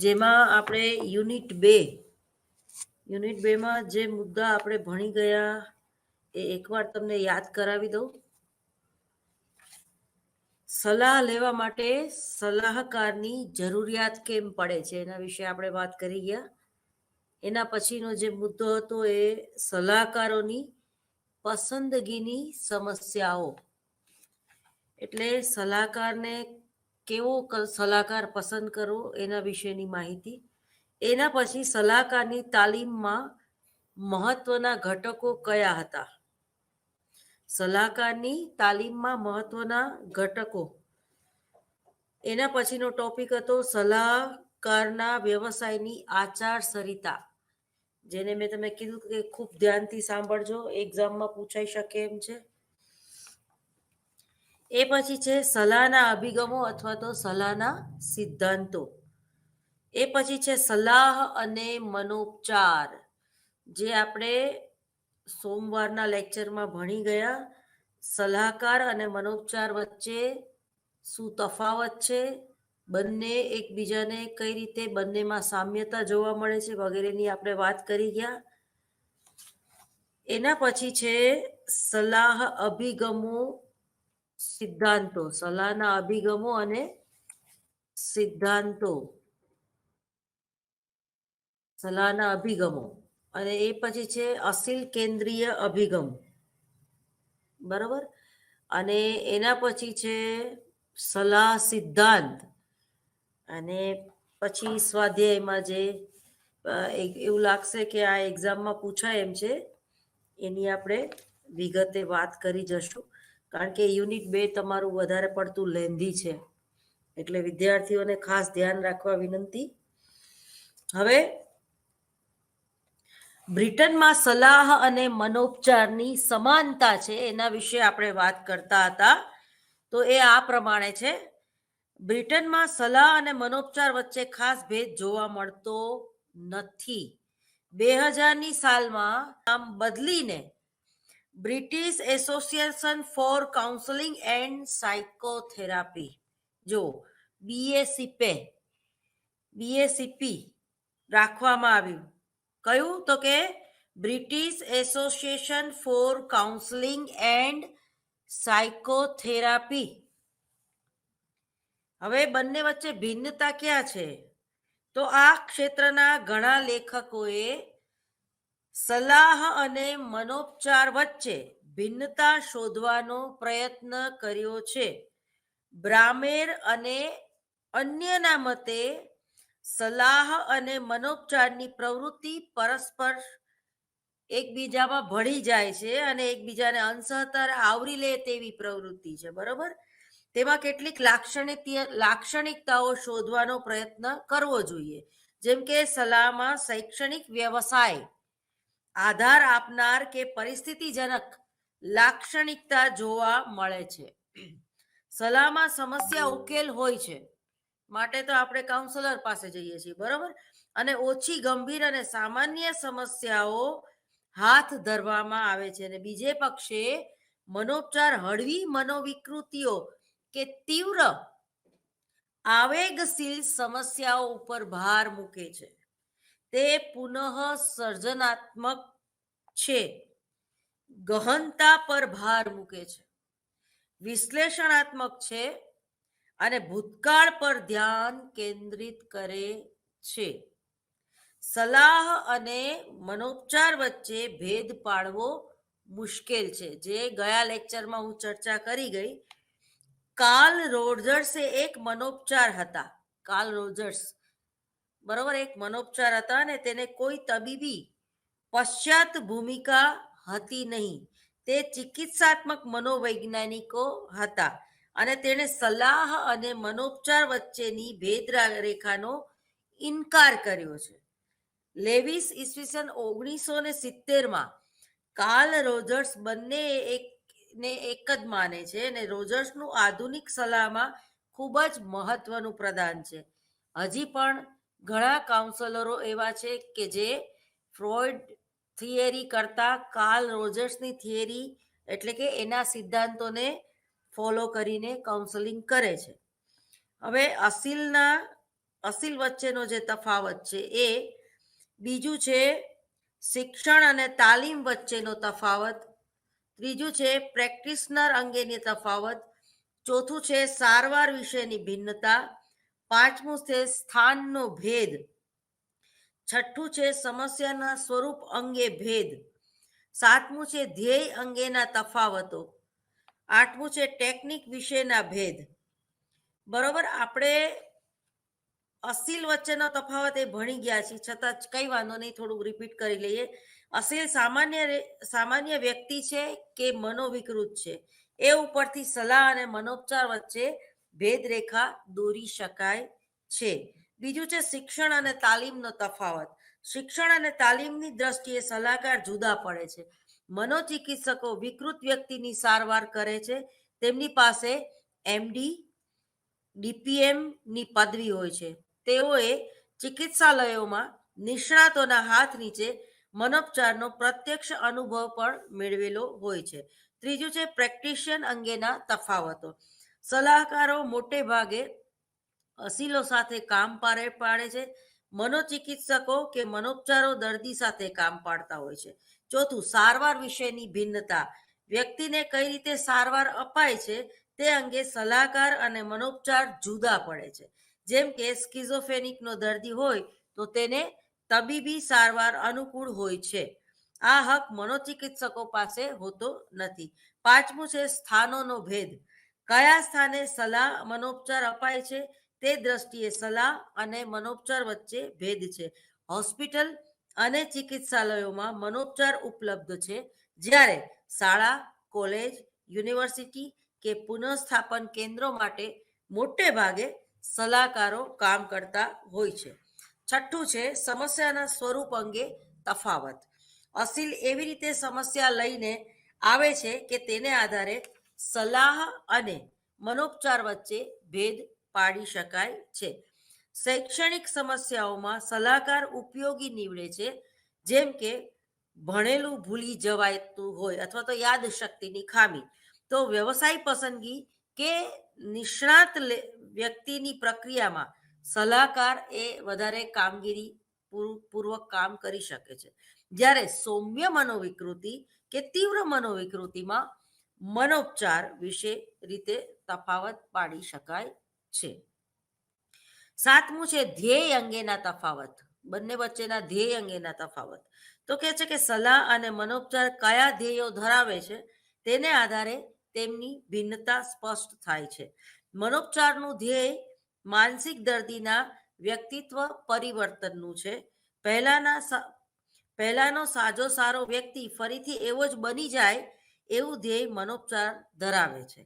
જેમાં આપણે યુનિટ 2માં જે મુદ્દા આપણે ભણી ગયા એ એકવાર તમને યાદ કરાવી દઉં. સલાહ લેવા માટે સલાહકારની જરૂરિયાત કેમ પડે છે એના વિશે આપણે વાત કરી ગયા. એના પછીનો જે મુદ્દો હતો એ સલાહકારોની પસંદગીની સમસ્યાઓ, એટલે સલાહકારને કેવો સલાહકાર પસંદ કરવો એના વિશેની માહિતી. એના પછી સલાહકારની તાલીમમાં મહત્વના ઘટકો કયા હતા. સલાહકારની તાલીમમાં મહત્વના ઘટકો. એના પછીનો ટોપિક હતો સલાહકારના વ્યવસાયની આચારસંહિતા, જેને મેં તમને કીધું કે ખૂબ ધ્યાનથી સાંભળજો, એક્ઝામમાં પૂછાઈ શકે એમ છે. એ પછી છે સલાહના અભિગમો અથવા તો સલાહના સિદ્ધાંતો. એ પછી છે સલાહ અને મનોપચાર, જે આપણે સોમવારના લેક્ચરમાં ભણી ગયા. સલાહકાર અને મનોપચાર વચ્ચે શું તફાવત છે, બંને એકબીજાને કઈ રીતે બંનેમાં સામ્યતા જોવા મળે છે વગેરેની આપણે વાત કરી ગયા. એના પછી છે સલાહ અભિગમો સિદ્ધાંતો, સલાહના અભિગમો અને સિદ્ધાંતો, સલાહના અભિગમો. અને એ પછી છે અસીલ કેન્દ્રીય અભિગમ, બરાબર. અને એના પછી છે સલાહ સિદ્ધાંત. અને પછી સ્વાધ્યાયમાં જે એવું લાગશે કે આ એક્ઝામમાં પૂછાય એમ છે એની આપણે વિગતે વાત કરી જશું, કારણ કે યુનિટ 2 તમારું વધારે પડતું લેન્ધી છે, એટલે વિદ્યાર્થીઓને ખાસ ધ્યાન રાખવા વિનંતી. હવે બ્રિટનમાં સલાહ અને મનોપચારની સમાનતા છે એના વિશે આપણે વાત કરતા હતા. તો એ આ પ્રમાણે છે. બ્રિટનમાં સલાહ અને મનોપચાર વચ્ચે ખાસ ભેદ જોવા મળતો નથી. 2000ની સાલમાં નામ બદલીને British association four counselling and psychotherapy, જો બીએસીપી રાખવામાં આવ્યું. કયું? તો કે British association four counselling and psychotherapy. હવે બંને વચ્ચે ભિન્નતા ક્યાં છે? તો આ ક્ષેત્રના ઘણા લેખકોએ સલાહ અને મનોપચાર વચ્ચે ભિન્નતા શોધવાનો પ્રયત્ન કર્યો છે. બ્રામેર અને અન્યના મતે સલાહ અને મનોપચારની પ્રવૃત્તિ પરસ્પર એકબીજામાં ભળી જાય છે અને એકબીજાને અંશતઃ આવરી લે તેવી પ્રવૃત્તિ છે, બરોબર. તેમાં કેટલીક લાક્ષણિકતાઓ શોધવાનો પ્રયત્ન કરવો જોઈએ, જેમ કે સલાહમાં શૈક્ષણિક વ્યવસાય, આધાર આપનાર કે પરિસ્થિતિજનક લાક્ષણિકતા જોવા મળે છે. સલાહમાં સમસ્યા ઉકેલ હોય છે, માટે તો આપણે કાઉન્સેલર પાસે જઈએ છીએ, બરોબર. અને ઓછી ગંભીર અને સામાન્ય સમસ્યાઓ હાથ ધરવામાં આવે છે. અને બીજે પક્ષે મનોપચાર હળવી મનોવિકૃતિઓ કે તીવ્ર આવેગશીલ સમસ્યાઓ ઉપર ભાર મૂકે છે. તે પુનઃ સર્જનાત્મક છે, ગહનતા પર ભાર મૂકે છે, વિશ્લેષણાત્મક છે અને ભૂતકાળ પર ધ્યાન કેન્દ્રિત કરે છે. સલાહ અને મનોપચાર વચ્ચે ભેદ પાડવો મુશ્કેલ છે, જે ગયા લેક્ચરમાં હું ચર્ચા કરી ગઈ. કાર્લ રોજર્સ એક મનોપચાર હતા. કાર્લ રોજર્સ, બરોબર, એક મનોપચાર હતા અને તેને કોઈ તબીબી પશ્ચાત ભૂમિકા હતી નહીં. તે ચિકિત્સાત્મક મનોવૈજ્ઞાનિકો હતા અને તેણે સલાહ અને મનોપચાર વચ્ચેની ભેદ રેખાનો ઇનકાર કર્યો છે. લેવિસ ઈસવીસન 1970માં કાર્લ રોજર્સ બંને એક જ માને છે અને રોજર્સનું આધુનિક સલાહમાં ખૂબ જ મહત્વનું પ્રદાન છે. હજી પણ ઘણા કાઉન્સેલરો એવા છે કે જે ફ્રોઈડ થિયરી કરતા કાર્લ રોજર્સની થિયરી એટલે કે એના સિદ્ધાંતોને ફોલો કરીને કાઉન્સેલિંગ કરે છે. હવે અસીલ વચ્ચેનો જે તફાવત છે એ, બીજું છે શિક્ષણ અને તાલીમ વચ્ચેનો તફાવત, ત્રીજું છે પ્રેક્ટિશનર અંગેની તફાવત, ચોથું છે સારવાર વિશેની ભિન્નતા, પાંચમું છે સ્થાનનો ભેદ, છઠ્ઠું છે સમસ્યાના સ્વરૂપ અંગે ભેદ, સાતમું છે ધ્યેય અંગેના તફાવતો, આઠમું છે ટેકનિક વિશેના ભેદ. બરોબર, આપણે અસીલ વચ્ચેનો તફાવત એ ભણી ગયા છીએ, છતાં કઈ વાંધો નહીં, થોડુંક રિપીટ કરી લઈએ. અસીલ સામાન્ય વ્યક્તિ છે કે મનોવિકૃત છે, એ ઉપરથી સલાહ અને મનોપચાર વચ્ચે ભેદરેખા દોરી શકાય છે. બીજું છે શિક્ષણ અને તાલીમનો તફાવત. શિક્ષણ અને તાલીમની દ્રષ્ટિએ સલાહકાર જુદા પડે છે. મનોચિકિત્સકો વિકૃત વ્યક્તિની સારવાર કરે છે, તેમની પાસે MD DPMની પદવી હોય છે. તેઓએ ચિકિત્સાલયોમાં નિષ્ણાતોના હાથ નીચે મનોપચારનો પ્રત્યક્ષ અનુભવ પણ મેળવેલો હોય છે. ત્રીજું છે પ્રેક્ટિશન અંગેના તફાવતો. સલાહકારો મોટે ભાગે અસીલો સાથે કામ પાડે છે. મનોચિકિત્સકો કે મનોપચારો દર્દી સાથે કામ પાડતા હોય છે. ચોથું, સારવાર વિશેની ભિન્નતા. વ્યક્તિને કઈ રીતે સારવાર અપાય છે તે અંગે સલાહકાર અને મનોપચાર જુદા પડે છે. જેમ કે સ્કિઝોફેનિકનો દર્દી હોય તો તેને તબીબી સારવાર અનુકૂળ હોય છે. આ હક મનોચિકિત્સકો પાસે હોતો નથી. પાંચમું છે સ્થાનોનો ભેદ. કયા સ્થાને સલાહ મનોપચાર અપાય છે તે દ્રષ્ટિએ સલાહ અને મનોપચાર વચ્ચે ભેદ છે. હોસ્પિટલ અને ચિકિત્સાલયોમાં મનોપચાર ઉપલબ્ધ છે, જ્યારે શાળા, કોલેજ, યુનિવર્સિટી કે પુનઃસ્થાપન કેન્દ્રો માટે મોટે ભાગે સલાહકારો કામ કરતા હોય છે. છઠ્ઠું છે સમસ્યાના સ્વરૂપ અંગે તફાવત. અસીલ એવી રીતે સમસ્યા લઈને આવે છે કે તેને આધારે સલાહ અને મનોપચાર વચ્ચે ભેદ પાડી શકાય છે. શૈક્ષણિક સમસ્યાઓમાં સલાહકાર ઉપયોગી નીવડે છે, જેમ કે ભણેલું ભૂલી જવાતું હોય અથવા તો યાદશક્તિની ખામી. તો વ્યવસાય પસંદગી કે નિષ્ણાત વ્યક્તિની પ્રક્રિયામાં સલાહકાર એ વધારે કામગીરી પૂર્વક કામ કરી શકે છે. જ્યારે સૌમ્ય મનોવિકૃતિ કે તીવ્ર મનોવિકૃતિમાં મનોપચાર વિશે રીતે તફાવત પાડી શકાય છે. સાતમું છે ધ્યેય અંગેના તફાવત. બંને વચ્ચેના ધ્યેય અંગેના તફાવત. તો કહે છે કે સલાહ અને મનોપચાર કયા ધ્યેયો ધરાવે છે તેને આધારે તેમની ભિન્નતા સ્પષ્ટ થાય છે. મનોપચારનું ધ્યેય માનસિક દર્દીના વ્યક્તિત્વ પરિવર્તનનું છે. પહેલાનો સાજો સારો વ્યક્તિ ફરીથી એવો જ બની જાય એવું ધ્યેય મનોપચાર ધરાવે છે.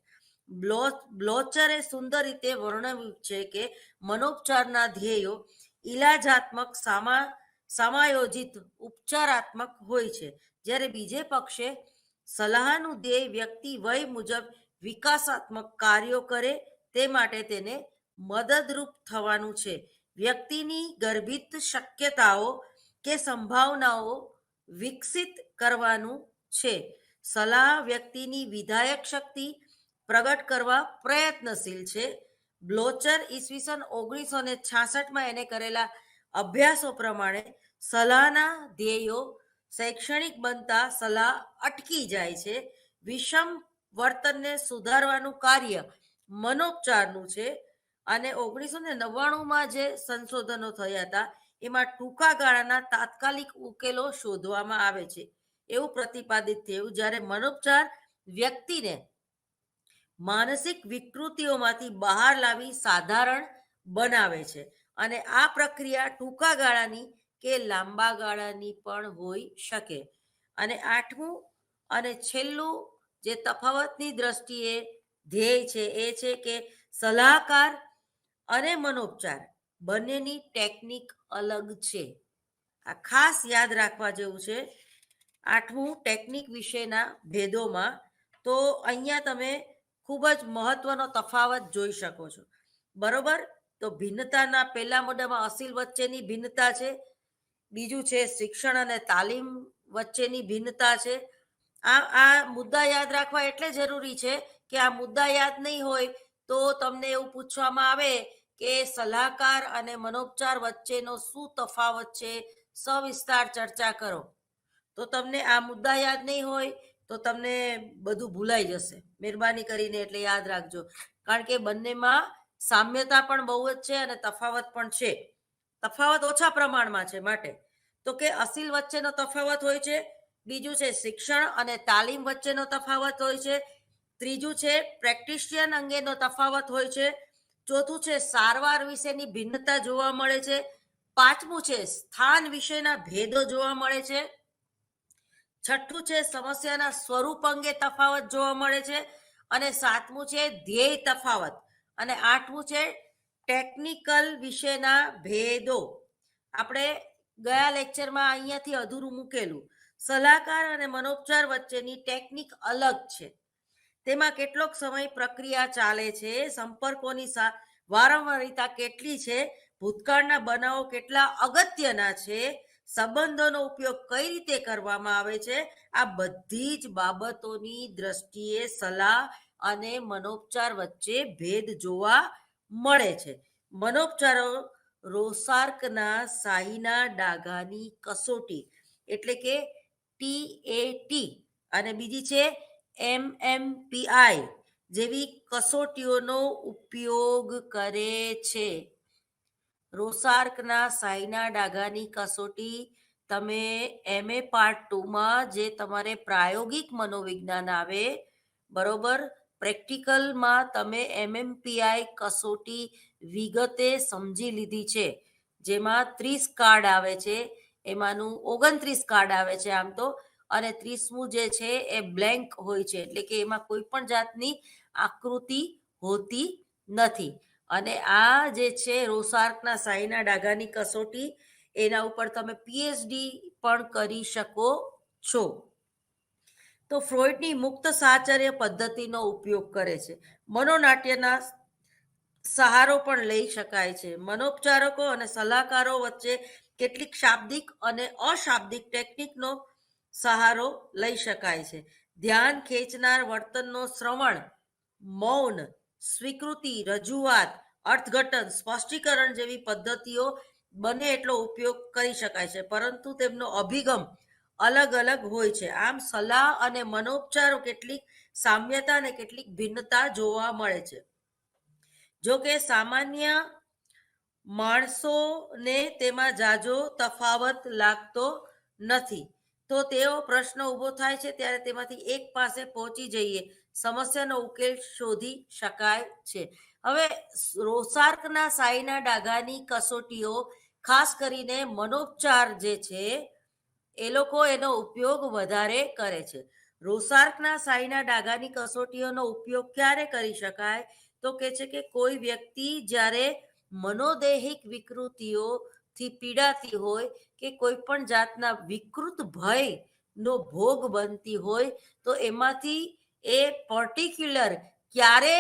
બ્લોચરે સુંદર રીતે વર્ણવ્યું છે કે મનોપચારના ધ્યેયો ઇલાજાત્મક સમાયોજિત ઉપચારાત્મક હોય છે, જ્યારે બીજે પક્ષે સલાહનું ધ્યેય વ્યક્તિ વય મુજબ વિકાસાત્મક કાર્યો કરે તે માટે તેને મદદરૂપ થવાનું છે. વ્યક્તિની ગર્ભિત શક્યતાઓ કે સંભાવનાઓ વિકસિત કરવાનું છે. સલાહ વ્યક્તિની વિધાયક શક્તિ પ્રગટ કરવા પ્રયત્નશીલ છે. બ્લોચર ઈસવીસન 1966માં એને કરેલા અભ્યાસો પ્રમાણે સલાહના ધ્યેયો શૈક્ષણિક બનતા સલાહ અટકી જાય છે. વિષમ વર્તનને સુધારવાનું કાર્ય મનોપચારનું છે. અને 1999માં જે સંશોધનો થયા હતા એમાં ટૂંકા ગાળાના તાત્કાલિક ઉકેલો શોધવામાં આવે છે એવું પ્રતિપાદિત થયું, જ્યારે મનોપચાર વ્યક્તિને માનસિક વિકૃતિઓમાંથી બહાર લાવી સાધારણ બનાવે છે. અને આ પ્રક્રિયા ટૂંકા ગાળાની કે લાંબા ગાળાની પણ હોઈ શકે. અને આઠમું અને છેલ્લું જે તફાવતની દ્રષ્ટિએ ધ્યેય છે એ છે કે સલાહકાર અને મનોપચાર બંનેની ટેકનિક અલગ છે. આ ખાસ યાદ રાખવા જેવું છે. આઠમું ટેકનિક વિશેના ભેદોમાં તો અહીંયા તમે ખૂબ જ મહત્વનો તફાવત જોઈ શકો છો. બરોબર, તો ભિન્નતાના પહેલા મુદ્દામાં અસીલ વચ્ચેની ભિન્નતા છે, બીજું છે શિક્ષણ અને તાલીમ વચ્ચેની ભિન્નતા છે. આ મુદ્દા યાદ રાખવા એટલે જરૂરી છે કે આ મુદ્દા યાદ નહીં હોય તો તમને એવું પૂછવામાં આવે કે સલાહકાર અને મનોપચાર વચ્ચેનો શું તફાવત છે, સવિસ્તાર ચર્ચા કરો. તો તમને આ મુદ્દા યાદ નહીં હોય તો તમને બધું ભૂલાઈ જશે. મહેરબાની કરીને એટલે યાદ રાખજો, કારણ કે બંનેમાં સામ્યતા પણ બહુ જ છે અને તફાવત પણ છે. તફાવત ઓછા પ્રમાણમાં છે માટે. તો કે અસીલ વચ્ચેનો તફાવત હોય છે, બીજું છે શિક્ષણ અને તાલીમ વચ્ચેનો તફાવત હોય છે, ત્રીજું છે પ્રેક્ટિશિયન અંગેનો તફાવત હોય છે, ચોથું છે સારવાર વિશેની ભિન્નતા જોવા મળે છે, પાંચમું છે સ્થાન વિશેના ભેદો જોવા મળે છે, છઠ્ઠું છે સમસ્યાના સ્વરૂપ અંગે તફાવત જોવા મળે છે, અને સાતમું છે ધ્યેય તફાવત, અને આઠમું છે ટેકનિકલ વિશેના ભેદો. આપણે ગયા લેક્ચરમાં અહીંયાથી અધૂરું મૂકેલું. સલાહકાર અને મનોપચાર વચ્ચેની ટેકનિક અલગ છે. તેમાં કેટલોક સમય પ્રક્રિયા ચાલે છે, સંપર્કોની વારંવારિતા કેટલી છે, ભૂતકાળના બનાવો કેટલા અગત્યના છે, સંબંધોનો ઉપયોગ કઈ રીતે કરવામાં આવે છે, આ બધી જ બાબતોની દ્રષ્ટિએ સલાહ અને મનોપચાર વચ્ચે ભેદ જોવા મળે છે. મનોપચારો રોસાર્કના શાહીના ડાઘાની કસોટી એટલે કે TAT, અને બીજી છે MMPI જેવી કસોટીઓનો ઉપયોગ કરે છે. રોસાર્કના શાહીના ડાઘાની કસોટી તમે MA પાર્ટ 2માં જે તમારે પ્રાયોગિક મનોવિજ્ઞાન આવે, બરોબર, પ્રેક્ટિકલમાં તમે MMPI કસોટી વિગતે સમજી લીધી છે, જેમાં 30 કાર્ડ આવે છે, એમાંનું 29 કાર્ડ આવે છે આમ તો, અને 30મું જે છે એ બ્લેન્ક હોય છે, એટલે કે એમાં કોઈ પણ જાતની આકૃતિ હોતી નથી. અને આ જે છે રોસાર્કના શાહીના ડાઘાની કસોટી, એના ઉપર તમે PhD પણ કરી શકો છો. તો ફ્રોઈડની મુક્ત સાહચર્ય પદ્ધતિનો ઉપયોગ કરે છે. મનોનાટ્યના સહારો પણ લઈ શકાય છે. મનોપચારકો અને સલાહકારો વચ્ચે કેટલીક શાબ્દિક અને અશાબ્દિક ટેકનિકનો સહારો લઈ શકાય છે. ધ્યાન ખેંચનાર વર્તનનો શ્રવણ, મૌન, સ્વીકૃતિ, રજૂઆત, અર્થઘટન, સ્પષ્ટીકરણ જેવી પદ્ધતિઓ બને એટલો ઉપયોગ કરી શકાય છે, પરંતુ તેમનો અભિગમ અલગ અલગ હોય છે. આમ સલાહ અને મનોપચારો કેટલીક સામ્યતા અને કેટલીક ભિન્નતા જોવા મળે છે. જો કે સામાન્ય માણસોને તેમાં જાજો તફાવત લાગતો નથી. તો તેઓ પ્રશ્ન ઊભો થાય છે ત્યારે તેમાંથી એક પાસે પહોંચી જઈએ સમસ્યાનો ઉકેલ શોધી શકાય છે. હવે રોસાર્કના શાહીના ડાઘાની કસોટીઓ ખાસ કરીને મનોપચાર જે છે એ લોકો એનો ઉપયોગ વધારે કરે છે. રોસાર્કના શાહીના ડાઘાની કસોટીઓનો ઉપયોગ ક્યારે કરી શકાય? તો કે છે કે કોઈ વ્યક્તિ જ્યારે મનોદૈહિક વિકૃતિઓથી પીડાતી હોય કે કોઈ પણ જાતના વિકૃત ભયનો ભોગ બનતી હોય, તો એમાંથી એ પર્ટિક્યુલર ક્યારે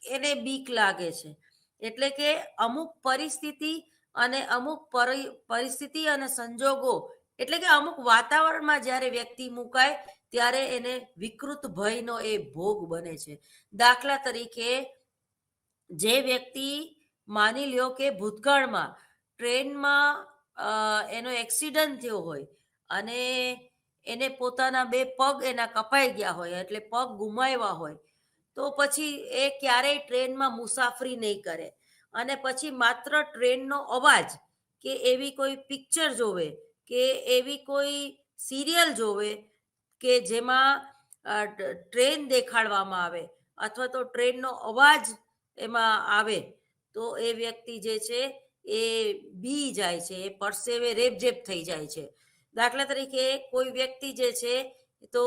એને બીક લાગે છે, એટલે કે અમુક પરિસ્થિતિ અને અમુક પરિસ્થિતિ અને સંજોગો, એટલે કે અમુક વાતાવરણમાં જ્યારે વ્યક્તિ મુકાય ત્યારે એને વિકૃત ભયનો એ ભોગ બને છે. દાખલા તરીકે જે વ્યક્તિ માની લ્યો કે ભૂતકાળમાં ટ્રેનમાં એનો એક્સિડન્ટ થયો હોય અને એને પોતાના બે પગ એના કપાઈ ગયા હોય, એટલે પગ ગુમાવ્યા હોય, તો પછી એ ક્યારેય ટ્રેનમાં મુસાફરી નહીં કરે, અને પછી માત્ર ટ્રેનનો અવાજ કે એવી કોઈ પિક્ચર જોવે કે એવી કોઈ સિરિયલ જોવે કે જેમાં ટ્રેન દેખાડવામાં આવે અથવા તો ટ્રેનનો અવાજ એમાં આવે, તો એ વ્યક્તિ જે છે એ બી જાય છે, એ પરસેવે રેપઝેપ થઈ જાય છે. દાખલા તરીકે કોઈ વ્યક્તિ જે છે તો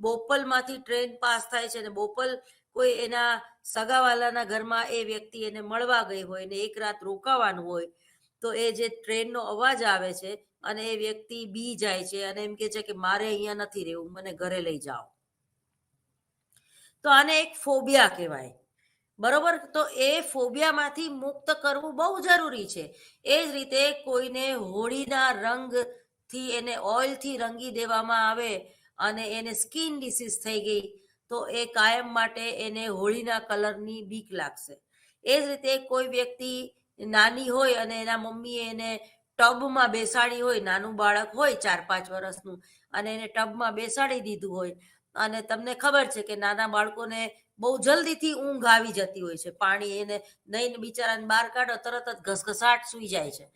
બોપલમાંથી ટ્રેન પાસ થાય છે અને બોપલ કોઈ એના સગાવાલાના ઘરમાં એ વ્યક્તિ એને મળવા ગઈ હોય ને એક રાત રોકાવાનું હોય, તો એ જે ટ્રેનનો અવાજ આવે છે અને એ વ્યક્તિ બી જાય છે અને એમ કે છે કે મારે અહીંયા નથી રહેવું, મને ઘરે લઈ જાઓ. તો આને એક ફોબિયા કહેવાય, બરોબર. તો એ ફોબિયામાંથી મુક્ત કરવું બહુ જરૂરી છે. એ જ રીતે કોઈને હોળીના રંગથી એને ઓઇલથી રંગી દેવામાં આવે અને એને સ્કિન ડિસીઝ થઈ ગઈ, તો એ કાયમ માટે એને હોળીના કલરની બીક લાગશે. એ જ રીતે કોઈ વ્યક્તિ નાની હોય અને એના મમ્મીએ એને ટબમાં બેસાડી હોય, નાનું બાળક હોય 4-5 વર્ષનું, અને એને ટબમાં બેસાડી દીધું હોય, અને તમને ખબર છે કે નાના બાળકોને બહુ જલ્દીથી ઊંઘ આવી જતી હોય છે. પાણી એને નહીં બિચારાને બહાર કાઢો તરત જ ઘસઘસાટ સૂઈ જાય છે.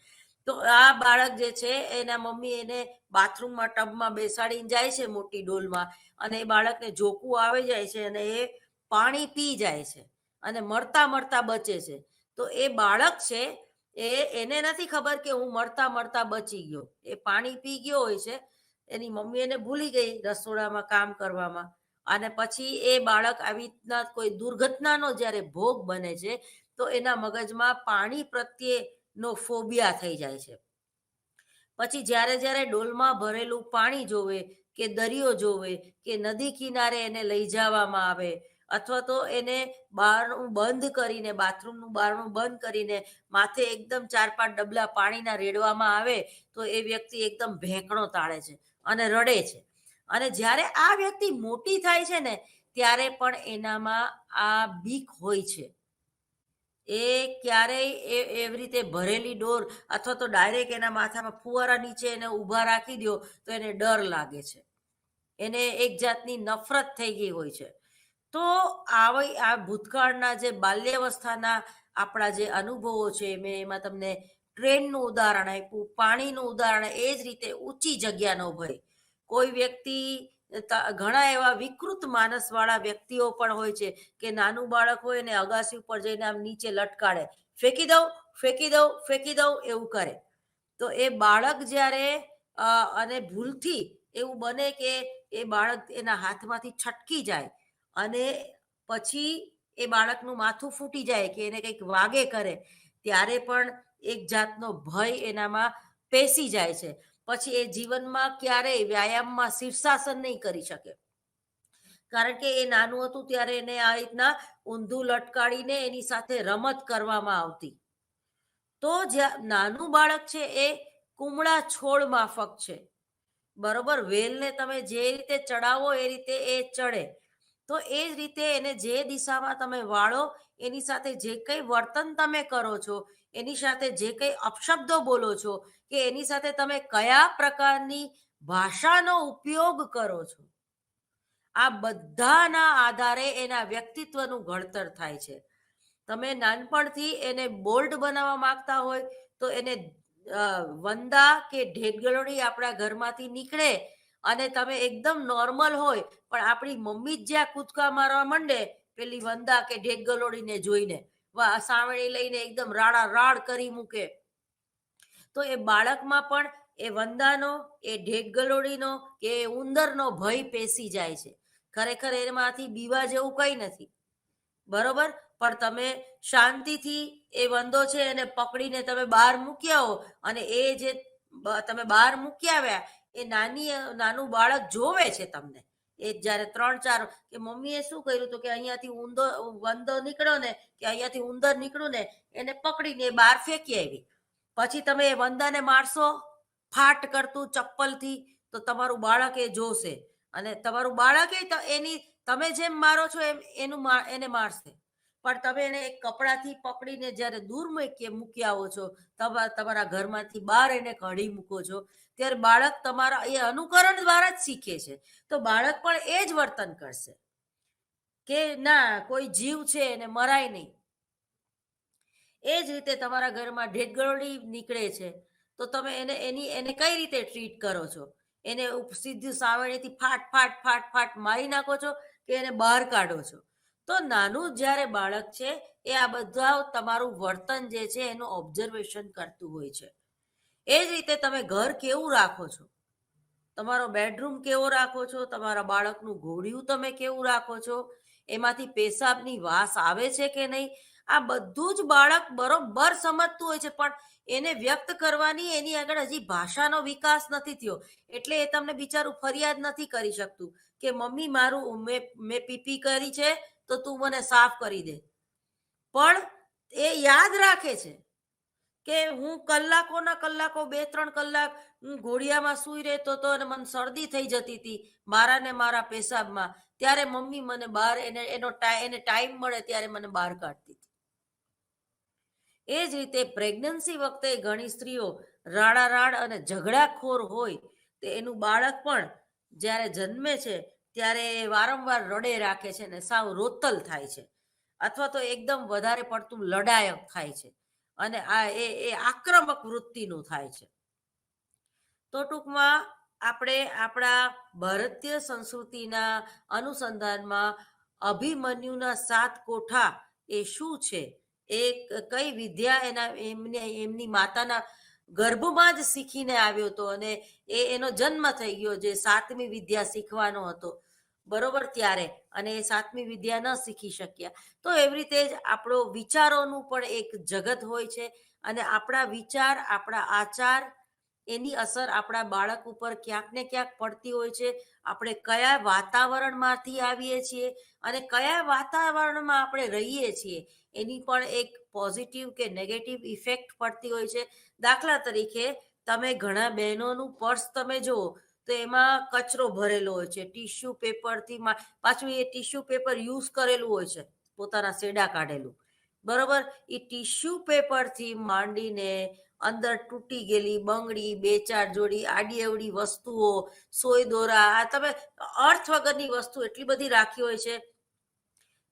તો આ બાળક જે છે એના મમ્મી એને બાથરૂમમાં ટબમાં બેસાડીને જાય છે મોટી ડોલમાં, અને એ બાળકને જોકું આવી જાય છે અને એ પાણી પી જાય છે અને મરતા મરતા બચે છે. તો એ બાળક છે એને નથી ખબર કે હું મરતા મરતા બચી ગયો. એ પાણી પી ગયો હોય છે, એની મમ્મી એને ભૂલી ગઈ રસોડામાં કામ કરવામાં, અને પછી એ બાળક આવી રીતના કોઈ દુર્ઘટનાનો જ્યારે ભોગ બને છે તો એના મગજમાં પાણી પ્રત્યેનો ફોબિયા થઈ જાય છે. પછી જ્યારે જ્યારે ડોલમાં ભરેલું પાણી જોવે કે દરિયો જોવે કે નદી કિનારે એને લઈ જવામાં આવે, અથવા તો એને બારણું બંધ કરીને, બાથરૂમનું બારણું બંધ કરીને માથે એકદમ 4-5 ડબલા પાણીના રેડવામાં આવે, તો એ વ્યક્તિ એકદમ ભેંકણો તાળે છે અને રડે છે. અને જ્યારે આ વ્યક્તિ મોટી થાય છે ને ત્યારે પણ એનામાં આ બીક હોય છે. એ ક્યારેય એવી રીતે ભરેલી ડોર અથવા તો ડાયરેક્ટ એના માથામાં ફુવારા નીચે એને ઊભા રાખી દો તો એને ડર લાગે છે. એને એક જાતની નફરત થઈ ગઈ હોય છે. તો આવી આ ભૂતકાળના જે બાલ્યાવસ્થાના આપણા જે અનુભવો છે, મેં એમાં તમને ટ્રેનનું ઉદાહરણ આપ્યું, પાણીનું ઉદાહરણ, એ જ રીતે ઊંચી જગ્યાનો ભય. કોઈ વ્યક્તિ ઘણા એવા વિકૃત માનસવાળા વ્યક્તિઓ પણ હોય છે કે નાનું બાળક હોય ને અગાસી ઉપર જઈને આમ નીચે લટકાડે, ફેંકી દઉં ફેંકી દઉં ફેંકી દઉં એવું કરે. તો એ બાળક જ્યારે અને ભૂલથી એવું બને કે એ બાળક એના હાથમાંથી છટકી જાય અને પછી એ બાળકનું માથું ફૂટી જાય કે એને કંઈક વાગે કરે, ત્યારે પણ એક જાતનો ભય એનામાં પેસી જાય છે. પછી એ જીવનમાં ક્યારેય વ્યાયામમાં શીર્ષાસન નહીં કરી શકે, કારણ કે એ નાનું હતું ત્યારે એને આ રીતના ઊંધું લટકાડીને એની સાથે રમત કરવામાં આવતી. તો જ્યાં નાનું બાળક છે એ કુમળા છોડ માફક છે, બરોબર. વેલને તમે જે રીતે ચડાવો એ રીતે એ ચડે. તો એ જ રીતે એને જે દિશામાં તમે વાળો, એની સાથે જે કંઈ વર્તન તમે કરો છો, એની સાથે જે કંઈ અપશબ્દો બોલો છો, કે એની સાથે તમે કયા પ્રકારની ભાષાનો ઉપયોગ કરો છો, આ બધાના આધારે એના વ્યક્તિત્વનું ઘડતર થાય છે. તમે નાનપણથી એને બોલ્ડ બનાવવા માંગતા હોય તો એને વંદા કે ઢેગલોડી આપણા ઘરમાંથી નીકળે અને તમે એકદમ નોર્મલ હોય પણ આપણી મમ્મી જ જ્યાં કૂદકા મારવા માંડે પેલી વંદા કે ઢેગલોડીને જોઈને, સાવણી લઈને એકદમ રાડા રાડ કરી મૂકે, તો એ બાળકમાં પણ એ વંદાનો, એ ઢેગલોડીનો કે એ ઉંદરનો ભય પેસી જાય છે. ખરેખર એમાંથી બીવા જેવું કંઈ નથી, બરોબર. પણ તમે શાંતિથી એ વંદો છે એને પકડીને તમે બહાર મૂક્યા હો, અને એ જે તમે બહાર મૂકી આવ્યા એ નાનું બાળક જોવે છે તમને. એ જ્યારે 3-4 કે મમ્મીએ શું કર્યું હતું કે અહીંયાથી વંદો નીકળ્યો ને કે અહીંયાથી ઉંદર નીકળ્યું ને, એને પકડીને બહાર ફેંકી આવી. પછી તમે એ વંદાને મારશો ફાટ કરતું ચપ્પલથી, તો તમારું બાળક એ જોશે અને તમારું બાળક એની તમે જેમ મારો છો એમ એને મારશે. પણ તમે એને એક કપડાથી પકડીને જ્યારે દૂર મૂકી આવો છો, તમારા ઘરમાંથી બહાર એને કાઢી મૂકો છો, ત્યારે બાળક તમારા એ અનુકરણ દ્વારા જ શીખે છે. તો બાળક પણ એ જ વર્તન કરશે કે ના કોઈ જીવ છે એને મરાય નહીં. એ જ રીતે તમારા ઘરમાં ઢેગલોડી નીકળે છે તો તમે એને કઈ રીતે ટ્રીટ કરો છો? એને સીધું સાવરણીથી ફાટ ફાટ ફાટ ફાટ મારી નાખો છો કે એને બહાર કાઢો છો? તો નાનું જ્યારે બાળક છે એ આ બધા તમારું વર્તન જે છે એનું ઓબ્ઝર્વેશન કરતું હોય છે. એ જ રીતે તમે ઘર કેવું રાખો છો, તમારો બેડરૂમ કેવો રાખો છો, તમારા બાળકનું ઘોડિયું તમે કેવું રાખો છો, એમાંથી પેશાબની વાસ આવે છે કે નહીં, આ બધું જ બાળક બરોબર સમજતું હોય છે. પણ એને વ્યક્ત કરવાની એની આગળ હજી ભાષાનો વિકાસ નથી થયો, એટલે એ તમને બિચારું ફરિયાદ નથી કરી શકતું કે મમ્મી મારું મેં પીપી કરી છે તો તું મને સાફ કરી દે. પણ એ યાદ રાખે છે કે હું કલાકોના કલાકો 2-3 કલાક હું ઘોડિયામાં સૂઈ રહેતો હતો અને મને શરદી થઈ જતી હતી મારા ને મારા પેશાબમાં, ત્યારે મમ્મી મને બહાર એને ટાઈમ મળે ત્યારે મને બહાર કાઢતી હતી. એ જ રીતે પ્રેગ્નન્સી વખતે ઘણી સ્ત્રીઓ રાડારાડ અને ઝઘડાખોર હોય તો એનું બાળક પણ જ્યારે જન્મે છે ત્યારે એ વારંવાર રડે રાખે છે ને સાવ રોતલ થાય છે, અથવા તો એકદમ વધારે પડતું લડાયક થાય છે, અને આ એ આક્રમક વૃત્તિનું થાય છે. તો ટૂંકમાં આપણે આપણા ભારતીય સંસ્કૃતિના અનુસંધાનમાં અભિમન્યુના 7 કોઠા એ શું છે, એ કઈ વિદ્યા એમની માતાના ગર્ભમાં જ શીખીને આવ્યો હતો, અને એનો જન્મ થઈ ગયો જે 7મી વિદ્યા શીખવાનો હતો, બરોબર, ત્યારે, અને એ 7મી વિદ્યા ન શીખી શક્યા. તો એવી રીતે જ આપણો વિચારોનું પણ એક જગત હોય છે, અને આપણા વિચાર, આપણા આચાર, એની અસર આપણા બાળક ઉપર ક્યાંક ને ક્યાંક પડતી હોય છે. આપણે કયા વાતાવરણમાંથી આવીએ છીએ અને કયા વાતાવરણમાં આપણે રહીએ છીએ એની પણ એક પોઝિટિવ કે નેગેટિવ ઇફેક્ટ પડતી હોય છે. દાખલા તરીકે તમે ઘણા બહેનોનું પર્સ તમે જુઓ તો એમાં કચરો ભરેલો હોય છે, ટીશ્યુ પેપરથી પાછું એ ટીશ્યુ પેપર યુઝ કરેલું હોય છે, પોતાના સેડા કાઢેલું, બરોબર. એ ટીશ્યુ પેપરથી માંડીને અંદર તૂટી ગયેલી બંગડી, 2-4 જોડી આડી અવડી વસ્તુઓ, સોય દોરા, આ તમે અર્થ વગરની વસ્તુ એટલી બધી રાખી હોય છે.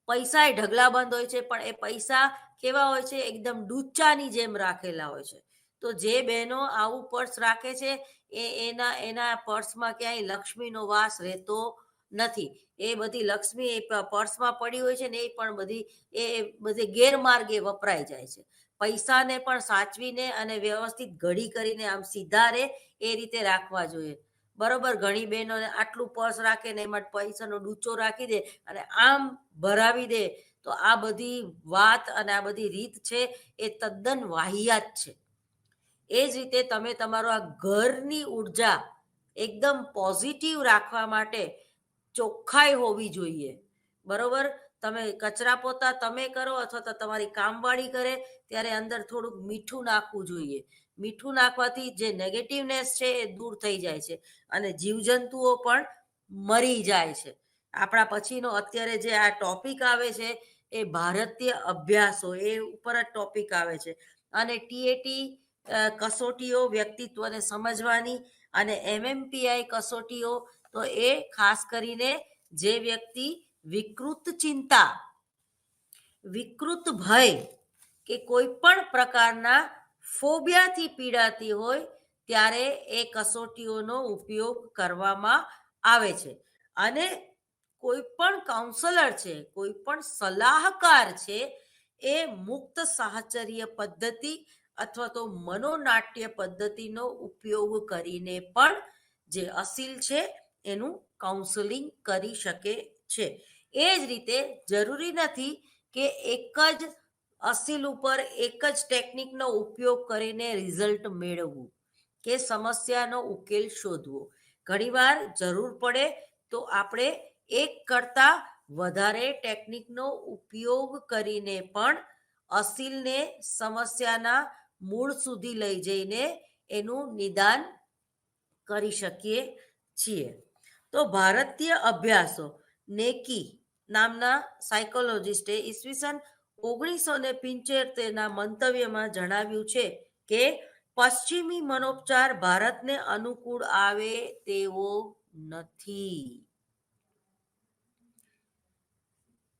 પૈસા એ ઢગલાબંધ હોય છે, પણ એ પૈસા કેવા હોય છે, એકદમ ડૂચાની જેમ રાખેલા હોય છે. તો જે બહેનો આવું પર્સ રાખે છે એના પર્સમાં ક્યાંય લક્ષ્મીનો વાસ રહેતો નથી. એ બધી લક્ષ્મી એ પર્સમાં પડી હોય છે ને એ પણ બધી ગેરમાર્ગે વપરાઈ જાય છે. પૈસાને પણ સાચવીને અને વ્યવસ્થિત ઘડી કરીને આમ સીધા રે એ રીતે રાખવા જોઈએ, બરોબર. ઘણી બહેનોને આટલું પર્સ રાખે ને એમાં પૈસાનો ડૂચો રાખી દે અને આમ ભરાવી દે, તો આ બધી વાત અને આ બધી રીત છે એ તદ્દન વાહિયાત છે. એ જ રીતે તમે તમારું આ ઘરની ઉર્જા એકદમ પોઝિટિવ રાખવા માટે ચોખ્ખાઈ હોવી જોઈએ, બરોબર. તમે કચરા પોતા તમે કરો અથવા તો તમારી કામવાળી કરે ત્યારે અંદર થોડુંક મીઠું નાખવું જોઈએ. મીઠું નાખવાથી જે નેગેટિવનેસ છે એ દૂર થઈ જાય છે અને જીવજંતુઓ પણ મરી જાય છે. આપણા પછીનો અત્યારે જે આ ટોપિક આવે છે એ ભારતીય અભ્યાસો એ ઉપર જ ટોપિક આવે છે, અને ટીએટી કસોટીઓ વ્યક્તિત્વને સમજવાની, અને MMPI કસોટીઓ તો એ ખાસ કરીને જે વ્યક્તિ વિકૃત ચિંતા, વિકૃત ભય કે કોઈ પણ પ્રકારના ફોબિયાથી પીડાતી હોય ત્યારે એ કસોટીઓનો ઉપયોગ કરવામાં આવે છે. અને કોઈ પણ કાઉન્સલર છે, કોઈ પણ સલાહકાર છે, એ મુક્ત સાહચર્ય પદ્ધતિ અથવા તો મનોનાટ્ય પદ્ધતિનો ઉપયોગ કરીને પણ જે અસીલ છે એનું કાઉન્સેલિંગ કરી શકે છે. એ જ રીતે જરૂરી નથી કે એક જ અસીલ ઉપર એક જ ટેકનિકનો ઉપયોગ કરીને રિઝલ્ટ મેળવવું કે સમસ્યાનો ઉકેલ શોધવો. ઘણીવાર જરૂર પડે તો આપણે એક કરતાં વધારે ટેકનિકનો ઉપયોગ કરીને પણ અસીલને સમસ્યાના મૂળ સુધી લઈ જઈને એનું નિદાન કરી શકીએ છીએ. તો ભારતીય અભ્યાસો નેકી નામના સાયકોલોજિસ્ટે ઈસવીસન 1975ના મંતવ્યમાં જણાવ્યું છે કે પશ્ચિમી મનોપચાર ભારતને અનુકૂળ આવે તેવો નથી,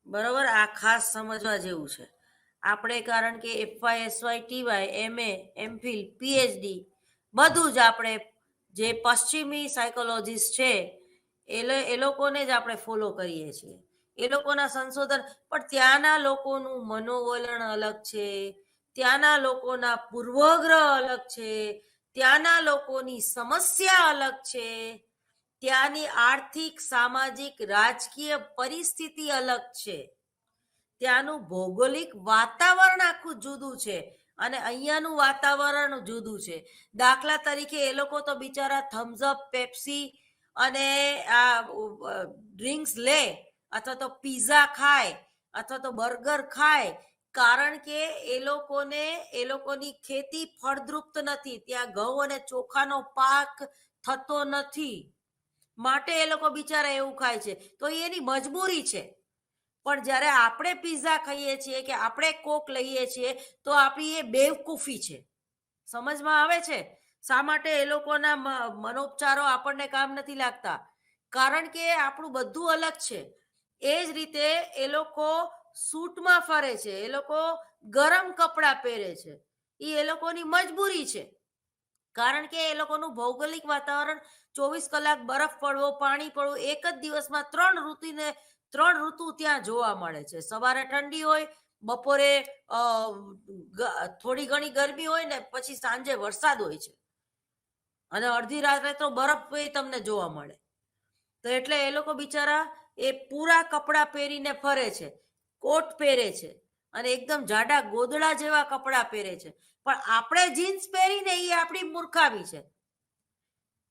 બરોબર. આ ખાસ સમજવા જેવું છે. આપણે કારણ કે FY, SY, TY, MA, MPhil, PhD બધું જ આપણે જે પશ્ચિમી સાયકોલોજીસ્ટ છે એ લોકોને જ આપણે ફોલો કરીએ છીએ, એ લોકોના સંશોધન. પણ ત્યાંના લોકોનું મનોવલણ અલગ છે, ત્યાંના લોકોના પૂર્વગ્રહ અલગ છે, ત્યાંના લોકોની સમસ્યા અલગ છે, ત્યાંની આર્થિક, સામાજિક, રાજકીય પરિસ્થિતિ અલગ છે, ત્યાંનું ભૌગોલિક વાતાવરણ આખું જુદું છે અને અહીંયાનું વાતાવરણ જુદું છે. દાખલા તરીકે એ લોકો તો બિચારા થમ્સઅપ, પેપ્સી અને આ ડ્રિંક્સ લે, અથવા તો પીઝા ખાય, અથવા તો બર્ગર ખાય, કારણ કે એ લોકોની ખેતી ફળદ્રુપ્ત નથી, ત્યાં ઘઉં અને ચોખાનો પાક થતો નથી, માટે એ લોકો બિચારા એવું ખાય છે. તો એની મજબૂરી છે. પણ જ્યારે આપણે પિઝા ખાઈએ છીએ કે આપણે કોક લઈએ છીએ તો આપણી એ બેવકૂફી છે. સમજમાં આવે છે શા માટે એ લોકોના મનોપચારો આપણને કામ નથી લાગતા? કારણ કે આપણું બધું અલગ છે. એ જ રીતે એ લોકો સૂટમાં ફરે છે, એ લોકો ગરમ કપડાં પહેરે છે, એ લોકોની મજબૂરી છે. કારણ કે એ લોકોનું ભૌગોલિક વાતાવરણ 24 કલાક બરફ પડવો, પાણી પડવું, એક જ દિવસમાં 3 ઋતુ ત્યાં જોવા મળે છે. સવારે ઠંડી હોય, બપોરે થોડી ઘણી ગરમી હોય ને પછી સાંજે વરસાદ હોય છે અને અડધી રાત્રે તો બરફ તમને જોવા મળે. તો એટલે એ લોકો બિચારા એ પૂરા કપડાં પહેરીને ફરે છે, કોટ પહેરે છે અને એકદમ જાડા ગોદડા જેવા કપડાં પહેરે છે. પણ આપણે જીન્સ પહેરીને એ આપણી મૂર્ખામી છે.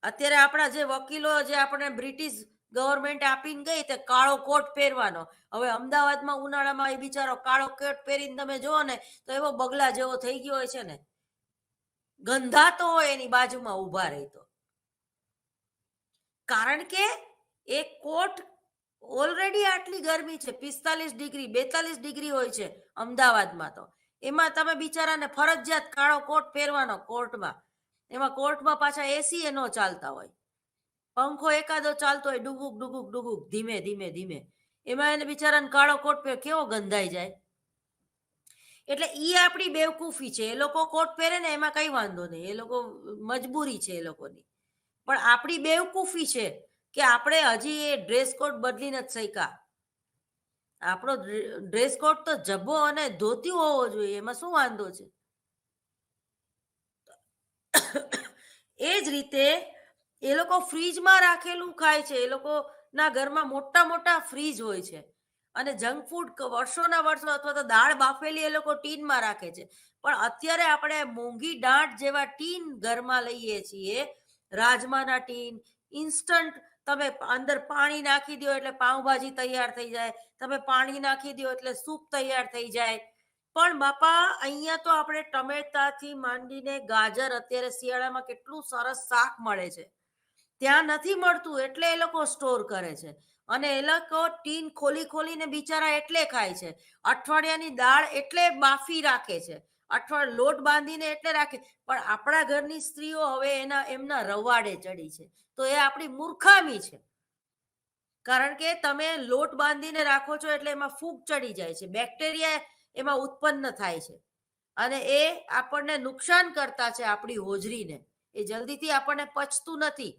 અત્યારે આપણા જે વકીલો જે આપણે બ્રિટિશ ગવર્મેન્ટ આપીને ગઈ તે કાળો કોટ પહેરવાનો. હવે અમદાવાદમાં ઉનાળામાં એ બિચારો કાળો કોટ પહેરીને તમે જુઓ ને તો એવો બગલા જેવો થઈ ગયો હોય છે ને, ગંધાતો હોય એની બાજુમાં ઊભા રહેતો. કારણ કે એ કોટ ઓલરેડી આટલી ગરમી છે, 45 ડિગ્રી 42 ડિગ્રી હોય છે અમદાવાદમાં. તો એમાં તમે બિચારાને ફરજિયાત કાળો કોટ પહેરવાનો કોર્ટમાં. એમાં કોર્ટમાં પાછા એસી એ ન ચાલતા હોય, પંખો એકાદો ચાલતો હોય ડુગુક ડુગુક ડુગુક ધીમે ધીમે ધીમે. એમાં એને બિચારાને કાળો કોટ પહેર કેવો ગંધાઈ જાય. એટલે ઈ આપણી બેવકૂફી છે. એ લોકો કોટ પહેરે ને એમાં કઈ વાંધો નહીં, એ લોકો મજબૂરી છે એ લોકોની. પણ આપણી બેવકૂફી છે કે આપણે હજી એ ડ્રેસ કોડ બદલી નથી શક્યા. આપણો ડ્રેસ કોડ તો જબ્બો અને ધોતી હોવો જોઈએ, એમાં શું વાંધો છે? એ જ રીતે એ લોકો ફ્રીજમાં રાખેલું ખાય છે. એ લોકોના ઘરમાં મોટા મોટા ફ્રીજ હોય છે અને જંક ફૂડ વર્ષોના વર્ષો અથવા તો દાળ બાફેલી એ લોકો ટીનમાં રાખે છે. પણ અત્યારે આપણે મોંઘી દાંટ જેવા ટીન ઘરમાં લઈએ છીએ, રાજમાના ટીન, ઇન્સ્ટન્ટ. તમે અંદર પાણી નાખી દો એટલે પાઉંભાજી તૈયાર થઈ જાય, તમે પાણી નાખી દો એટલે સૂપ તૈયાર થઈ જાય. પણ બાપા અહીંયા તો આપણે ટમેટાથી માંડીને ગાજર, અત્યારે શિયાળામાં કેટલું સરસ શાક મળે છે, ત્યાં નથી મળતું એટલે એ લોકો સ્ટોર કરે છે. અને એ લોકો ટીન ખોલી ખોલીને બિચારા એટલે ખાય છે. અઠવાડિયાની દાળ એટલે બાફી રાખે છે, લોટ બાંધીને એટલે રાખે. પણ આપણા ઘરની સ્ત્રીઓ હવે એમના રવાડે ચડી છે. તો એ આપણી મૂર્ખામી છે. કારણ કે તમે લોટ બાંધીને રાખો છો એટલે એમાં ફૂગ ચડી જાય છે, બેક્ટેરિયા એમાં ઉત્પન્ન થાય છે અને એ આપણને નુકસાન કરતા છે આપણી હોજરીને. એ જલ્દીથી આપણને પચતું નથી.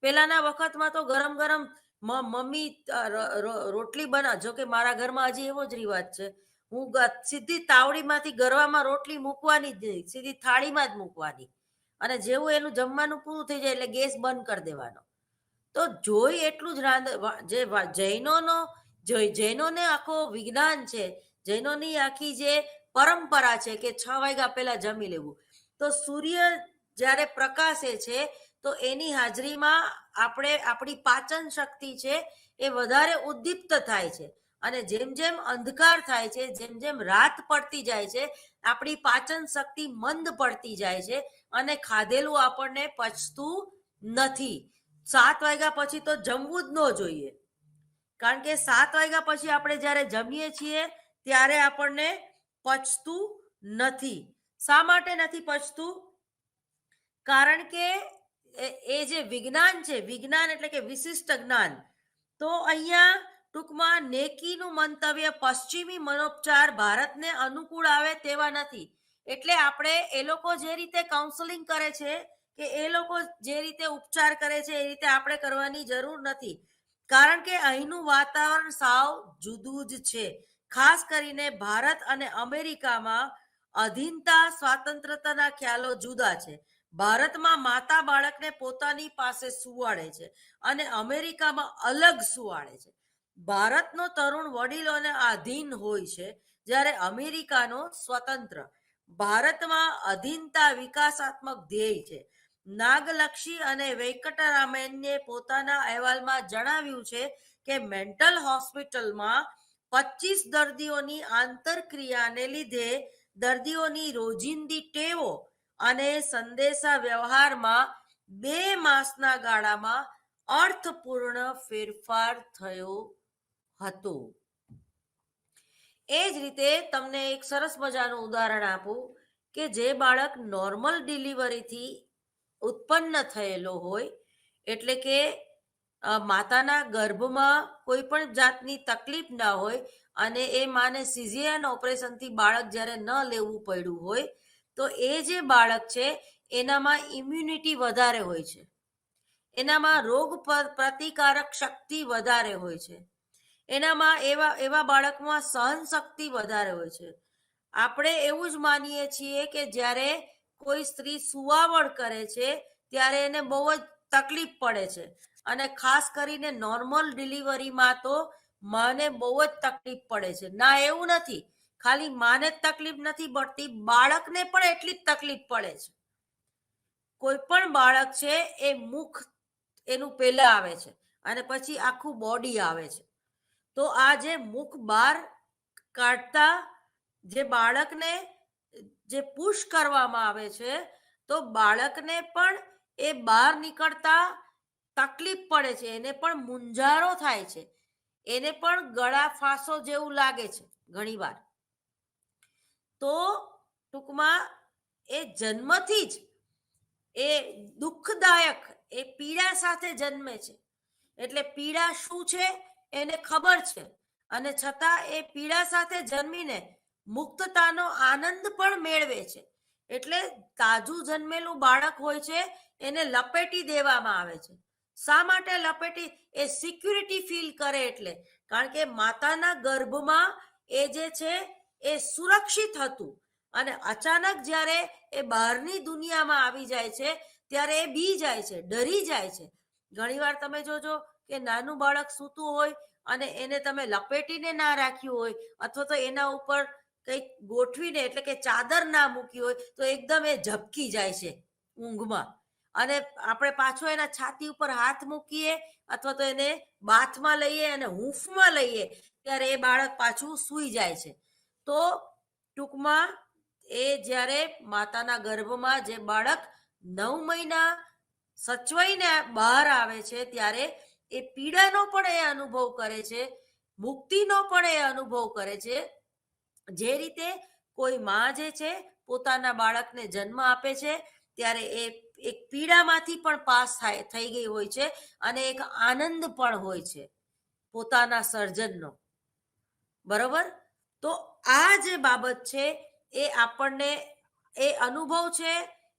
પેલાના વખતમાં તો ગરમ ગરમ મમ્મી રોટલી બના, જો કે મારા ઘરમાં હજી એવો જ રિવાજ છે, હું સીધી તાવડીમાંથી ગરવામાં રોટલી મૂકવાની જ નહીં, સીધી થાળીમાં જ મૂકવાની. અને જેવું એનું જમવાનું પૂરું થઈ જાય એટલે ગેસ બંધ કરી દેવાનો. તો જોઈ એટલું જ જૈનોને આખો વિજ્ઞાન છે, જૈનોની આખી જે પરંપરા છે કે 6 વાગ્યા પહેલા જમી લેવું. તો સૂર્ય જ્યારે પ્રકાશે છે તો એની હાજરીમાં આપણી પાચન શક્તિ છે એ વધારે ઉદ્દીપ્ત થાય છે. અને જેમ જેમ અંધકાર થાય છે, જેમ જેમ રાત પડતી જાય છે, આપણી પાચન શક્તિ મંદ પડતી જાય છે અને ખાધેલું આપણને પચતું નથી. 7 વાગ્યા પછી તો જમવું જ ન જોઈએ. કારણ કે 7 વાગ્યા પછી આપણે જ્યારે જમીએ છીએ ત્યારે આપણને પચતું નથી. શા માટે નથી પચતું? કારણ કે એ જે વિજ્ઞાન છે, વિજ્ઞાન એટલે કે વિશિષ્ટ જ્ઞાન. તો અહીંયા ટૂંકમાં નેકીનું મંતવ્ય, પશ્ચિમી મનોપચાર ભારતને અનુકૂળ આવે તેવા નથી. એટલે આપણે એ લોકો જે રીતે કાઉન્સેલિંગ કરે છે કે એ લોકો જે રીતે ઉપચાર કરે છે એ રીતે આપણે કરવાની જરૂર નથી. કારણ કે અહીંનું વાતાવરણ સાવ જુદું જ છે. ખાસ કરીને ભારત અને અમેરિકામાં અધીનતા, સ્વાતંત્રતાના ખ્યાલો જુદા છે. ભારતમાં માતા બાળકને પોતાની પાસે સુવાડે છે અને અમેરિકામાં અલગ સુવાડે છે. ભારતનો તરુણ વડીલોને આધીન હોય છે, જ્યારે અમેરિકાનો સ્વતંત્ર. ભારતમાં અધીનતા વિકાસાત્મક ધ્યેય છે. નાગલક્ષી અને વેંકટરામૈને પોતાના અહેવાલમાં જણાવ્યું છે કે મેન્ટલ હોસ્પિટલમાં 25 દર્દીઓની આંતરક્રિયાને લીધે દર્દીઓની રોજિંદી ટેવો અને સંદેશા વ્યવહારમાં 2 માસના ગાળામાં અર્થપૂર્ણ ફેરફાર થયો હતું. એ જ રીતે તમને એક સરસ મજાનું ઉદાહરણ આપું કે જે બાળક નોર્મલ ડિલિવરીથી ઉત્પન્ન થયેલો હોય, એટલે કે માતાના ગર્ભમાં કોઈ પણ જાતની તકલીફ ના હોય અને એ માને સિઝેરિયન ઓપરેશનથી બાળક જ્યારે ન લેવું પડ્યું હોય, તો એ જે બાળક છે એનામાં ઇમ્યુનિટી વધારે હોય છે, એનામાં રોગ પ્રતિકારક શક્તિ વધારે હોય છે, એનામાં એવા બાળકમાં સહન શક્તિ વધારે હોય છે. આપણે એવું જ માનીએ છીએ કે જ્યારે કોઈ સ્ત્રી સુવાવડ કરે છે ત્યારે એને બહુ જ તકલીફ પડે છે, અને ખાસ કરીને નોર્મલ ડિલિવરીમાં તો માને બહુ જ તકલીફ પડે છે. ના, એવું નથી, ખાલી માને જ તકલીફ નથી પડતી, બાળકને પણ એટલી જ તકલીફ પડે છે. કોઈ પણ બાળક છે એ મુખ એનું પહેલા આવે છે અને પછી આખું બોડી આવે છે. તો આ જે મુખ બહાર કાઢતા જે બાળકને જે પુશ કરવામાં આવે છે, તો બાળકને પણ એ બહાર નીકળતા તકલીફ પડે છે, એને પણ મૂંઝારો થાય છે, એને પણ ગળા ફાંસો જેવું લાગે છે ઘણીવાર. તો ટૂંકમાં એ જન્મથી જ એ દુઃખદાયક, એ પીડા સાથે જન્મે છે, એટલે પીડા શું છે એને ખબર છે, અને છતાં એ પીડા સાથે જન્મીને મુક્તતાનો આનંદ પણ મેળવે છે. એટલે તાજું જન્મેલું બાળક હોય છે એને લપેટી દેવામાં આવે છે. શા માટે લપેટી? એ સિક્યુરિટી ફીલ કરે એટલે, કારણ કે માતાના ગર્ભમાં એ જે છે એ સુરક્ષિત હતું, અને અચાનક જ્યારે એ બહારની દુનિયામાં આવી જાય છે ત્યારે એ બી જાય છે, ડરી જાય છે. ઘણીવાર તમે જોજો કે નાનું બાળક સૂતું હોય અને એને તમે લપેટીને ના રાખ્યું હોય, અથવા તો એના ઉપર કંઈક ગોઠવીને, એટલે કે ચાદર ના મૂકી હોય, તો એકદમ એ ઝબકી જાય છે ઊંઘમાં, અને આપણે પાછો એના છાતી ઉપર હાથ મૂકીએ અથવા તો એને બાથમાં લઈએ અને હૂંફમાં લઈએ ત્યારે એ બાળક પાછું સૂઈ જાય છે. તો ટૂંકમાં એ જ્યારે માતાના ગર્ભમાં જે બાળક 9 મહિના સચવાઈને બહાર આવે છે ત્યારે એ પીડાનો પણ એ અનુભવ કરે છે, મુક્તિનો પણ એ અનુભવ કરે છે. જે રીતે કોઈ માં જે છે પોતાના બાળકને જન્મ આપે છે ત્યારે એ એક પીડામાંથી પણ પાસ થઈ ગઈ હોય છે, અને એક આનંદ પણ હોય છે પોતાના સર્જનનો. બરોબર? તો આ જે બાબત છે એ આપણને, એ અનુભવ છે,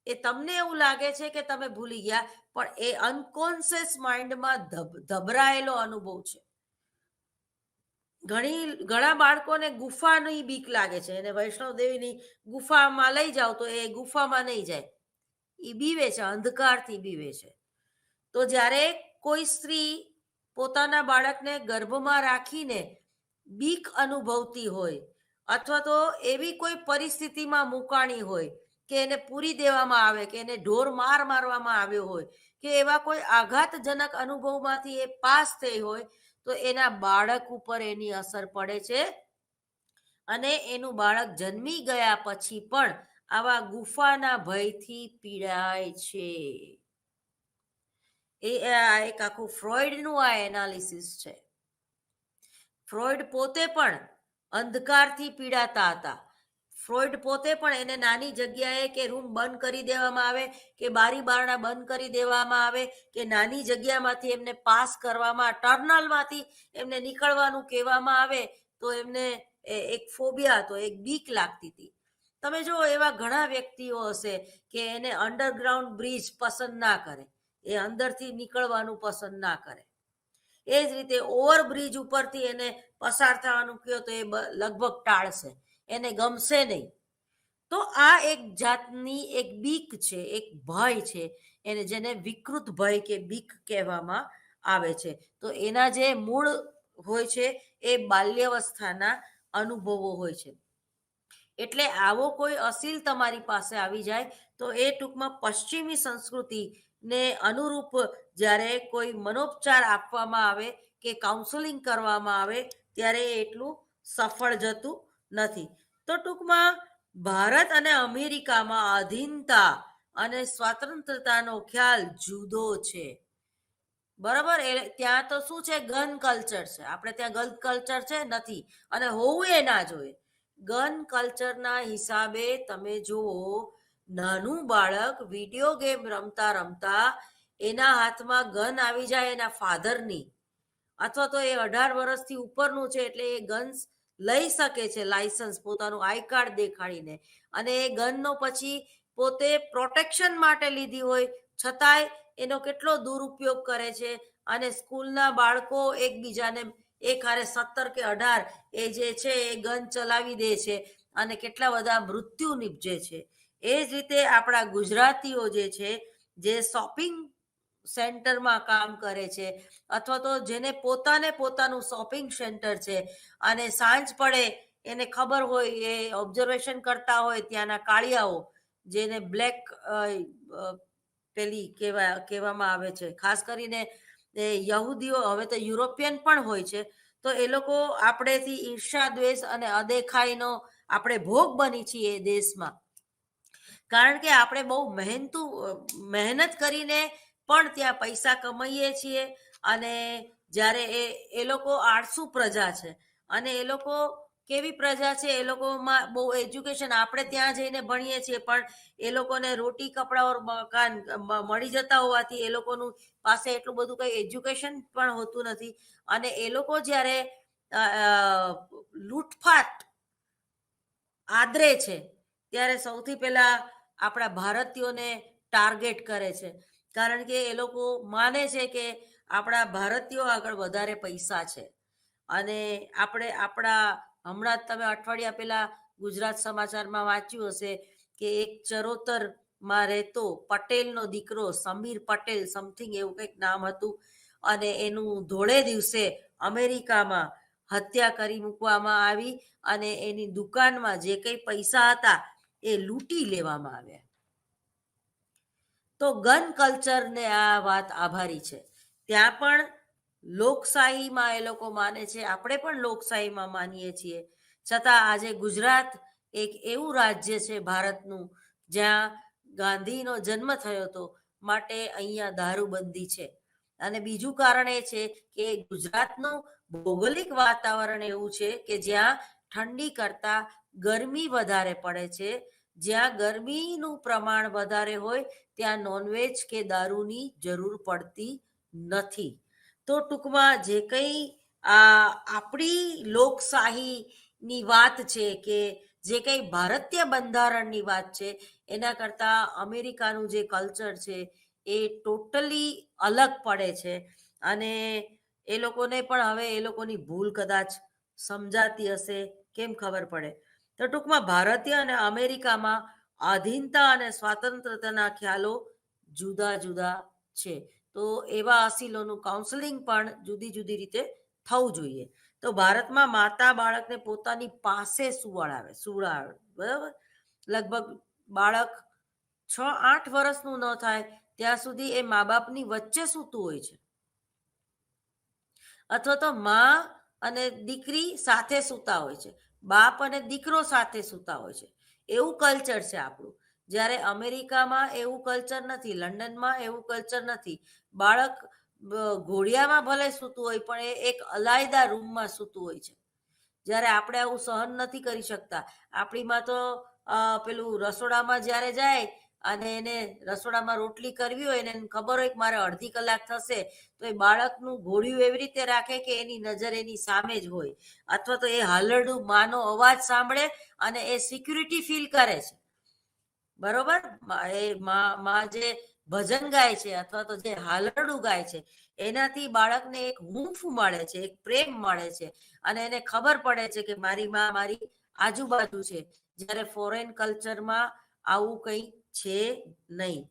એ તમને એવું લાગે છે કે તમે ભૂલી ગયા, પણ એ અનકોન્શિયસ માઇન્ડમાં ધબરાયેલો અનુભવ છે. ઘણા બાળકોને ગુફાની બીક લાગે છે, અને વૈષ્ણવદેવીની ગુફામાં લઈ જાઓ તો એ ગુફામાં નહીં જાય, એ બીવે છે, અંધકારથી બીવે છે. તો જ્યારે કોઈ સ્ત્રી પોતાના બાળકને ગર્ભમાં રાખીને બીક અનુભવતી હોય, અથવા તો એવી કોઈ પરિસ્થિતિમાં મુકાણી હોય કે એને પૂરી દેવામાં આવે, કે એને ઢોર મારવામાં આવ્યો હોય, કે એવા કોઈ આઘાતજનક અનુભવમાંથી એ પાસ થઈ હોય, તો એના બાળક ઉપર એની અસર પડે છે, અને એનું બાળક જન્મી ગયા પછી પણ આવા ગુફાના ભયથી પીડાય છે. એ એક આખું ફ્રોઈડનું આ એનાલિસિસ છે. ફ્રોઈડ પોતે પણ અંધકારથી પીડાતા હતા. ફ્રોઈડ પોતે પણ એને નાની જગ્યાએ કે રૂમ બંધ કરી દેવામાં આવે, કે બારી બારણા બંધ કરી દેવામાં આવે, કે નાની જગ્યામાંથી એમને પાસ કરવામાં, ટર્નલમાંથી એમને નીકળવાનું કહેવામાં આવે, તો એમને એક ફોબિયા હતો, એક બીક લાગતી હતી. તમે જો એવા ઘણા વ્યક્તિઓ હશે કે એને અંડરગ્રાઉન્ડ બ્રિજ પસંદ ના કરે, એ અંદરથી નીકળવાનું પસંદ ના કરે. એ જ રીતે ઓવરબ્રિજ ઉપરથી એને પસાર થવાનું કહો તો એ લગભગ ટાળશે, એને ગમશે નહીં. તો આ એક જાતની એક બીક છે, એક ભય છે, એને જેને વિકૃત ભય કે બીક કહેવામાં આવે છે. તો એના જે મૂળ હોય છે એ બાલ્યાવસ્થાના અનુભવો હોય છે. એટલે આવો કોઈ અસીલ તમારી પાસે આવી જાય તો એ ટૂંકમાં પશ્ચિમી સંસ્કૃતિને અનુરૂપ જ્યારે કોઈ મનોપચાર આપવામાં આવે કે કાઉન્સેલિંગ કરવામાં આવે ત્યારે એટલું સફળ જતું નથી. તો ટૂંકમાં ભારત અને અમેરિકામાં અધીનતા અને સ્વતંત્રતાનો ખ્યાલ જુદો છે. બરાબર. એ ત્યાં તો શું છે, ગન કલ્ચર છે. આપણે ત્યાં ગન કલ્ચર છે નથી, અને હોવું એ ના જોઈએ. ગન કલ્ચરના હિસાબે તમે જુઓ, નાનું બાળક વિડીયો ગેમ રમતા રમતા એના હાથમાં ગન આવી જાય એના ફાધરની, અથવા તો એ 18 વર્ષથી ઉપરનું છે એટલે એ ગન્સ લઈ શકે છે, લાયસન્સ પોતાનું આઈ કાર્ડ દેખાડીને. અને એ ગનનો પછી પોતે પ્રોટેક્શન માટે લીધી હોય છતાંય એનો કેટલો દુરુપયોગ કરે છે. અને સ્કૂલના બાળકો એકબીજાને એક હારે 17 કે 18 એ જે છે એ ગન ચલાવી દે છે, અને કેટલા બધા મૃત્યુ નીપજે છે. એ જ રીતે આપણા ગુજરાતીઓ જે છે, જે શોપિંગ સેન્ટરમાં કામ કરે છે, અથવા તો જેને પોતાને પોતાનું શોપિંગ સેન્ટર છે, અને સાંજ પડે એને ખબર હોય, એ ઓબ્ઝર્વેશન કરતા હોય ત્યાંના કાળિયાઓ, જેને બ્લેક પેલી કહેવામાં આવે છે, ખાસ કરીને એ યહૂદીઓ, હવે તો યુરોપિયન પણ હોય છે. તો એ લોકો આપણેથી ઈર્ષા દ્વેષ અને અદેખાઈનો આપણે ભોગ બની છીએ એ દેશમાં. કારણ કે આપણે બહુ મહેનત કરીને પણ ત્યાં પૈસા કમાઈએ છીએ. અને જ્યારે એ લોકો આળસુ પ્રજા છે, અને એ લોકો કેવી પ્રજા છે, એ લોકોમાં બહુ એજ્યુકેશન, આપણે ત્યાં જઈને ભણીએ છીએ પણ એ લોકોને રોટી કપડા ઓર મકાન મળી જતા હોવાથી એ લોકોનું પાસે એટલું બધું કંઈ એજ્યુકેશન પણ હોતું નથી. અને એ લોકો જ્યારે લૂંટફાટ આદરે છે, ત્યારે સૌથી પહેલા આપણા ભારતીયોને ટાર્ગેટ કરે છે. કારણ કે એ લોકો માને છે કે આપણા ભારતીયો આગળ વધારે પૈસા છે. અને આપણે હમણાં જ તમે અઠવાડિયા પહેલા ગુજરાત સમાચારમાં વાંચ્યું હશે કે એક ચરોતરમાં રહેતો પટેલનો દીકરો સમીર પટેલ, સમથિંગ એવું કંઈક નામ હતું, અને એનું ધોળે દિવસે અમેરિકામાં હત્યા કરી મૂકવામાં આવી, અને એની દુકાનમાં જે કંઈ પૈસા હતા એ લૂંટી લેવામાં આવ્યા. તો ગન કલ્ચરને આ વાત આભારી છે. ત્યાં પણ લોકશાહીમાં એ લોકો માને છે, આપણે પણ લોકશાહીમાં માનીએ છીએ. છતાં આજે ગુજરાત એક એવું રાજ્ય છે ભારતનું, જ્યાં ગાંધીનો જન્મ થયો હતો, માટે અહીંયા દારૂબંધી છે. અને બીજું કારણ એ છે કે ગુજરાતનું ભૌગોલિક વાતાવરણ એવું છે કે જ્યાં ઠંડી કરતાં ગરમી વધારે પડે છે. જ્યાં ગરમીનું પ્રમાણ વધારે હોય ત્યાં નોનવેજ કે દારૂની જરૂર પડતી નથી. તો ટૂંકમાં જે કંઈ આપણી લોકશાહીની વાત છે, કે જે કંઈ ભારતીય બંધારણની વાત છે, એના કરતાં અમેરિકાનું જે કલ્ચર છે એ ટોટલી અલગ પડે છે. અને એ લોકોને પણ હવે એ લોકોની ભૂલ કદાચ સમજાતી હશે, કેમ ખબર પડે. તો ટૂંકમાં ભારતીય અને અમેરિકામાં આધીનતા અને સ્વાતંત્રતાના ખ્યાલો જુદા જુદા છે. તો એવા અસીલોનું કાઉન્સેલિંગ પણ જુદી જુદી રીતે થવું જોઈએ. તો ભારતમાં માતા બાળકને પોતાની પાસે સુવડાવે, બરાબર. લગભગ બાળક 6-8 વર્ષનું ન થાય ત્યાં સુધી એ મા બાપની વચ્ચે સૂતું હોય છે, અથવા તો મા અને દીકરી સાથે સૂતા હોય છે, બાપ અને દીકરો સાથે સૂતા હોય છે. એવું કલ્ચર છે આપણું. જ્યારે અમેરિકામાં એવું કલ્ચર નથી, લંડનમાં એવું કલ્ચર નથી. બાળક ઘોડિયામાં ભલે સૂતું હોય પણ એ એક અલાયદા રૂમમાં સૂતું હોય છે. જ્યારે આપણે આવું સહન નથી કરી શકતા. આપણીમાં તો પેલું રસોડામાં જ્યારે જાય અને એને રસોડામાં રોટલી કરવી હોય, એને ખબર હોય કે મારે અડધી કલાક થશે, તો એ બાળકનું ઘોડિયું એવી રીતે રાખે કે એની નજર એની સામે જ હોય, અથવા તો એ હલરડું માનો અવાજ સાંભળે અને એ સિક્યુરિટી ફીલ કરે છે. બરોબર. એ માં જે ભજન ગાય છે અથવા તો જે હાલરડું ગાય છે, એનાથી બાળકને એક હૂંફ મળે છે, એક પ્રેમ મળે છે, અને એને ખબર પડે છે કે મારી માં મારી આજુબાજુ છે. જ્યારે ફોરેન કલ્ચરમાં આવું કંઈ છે નહીં.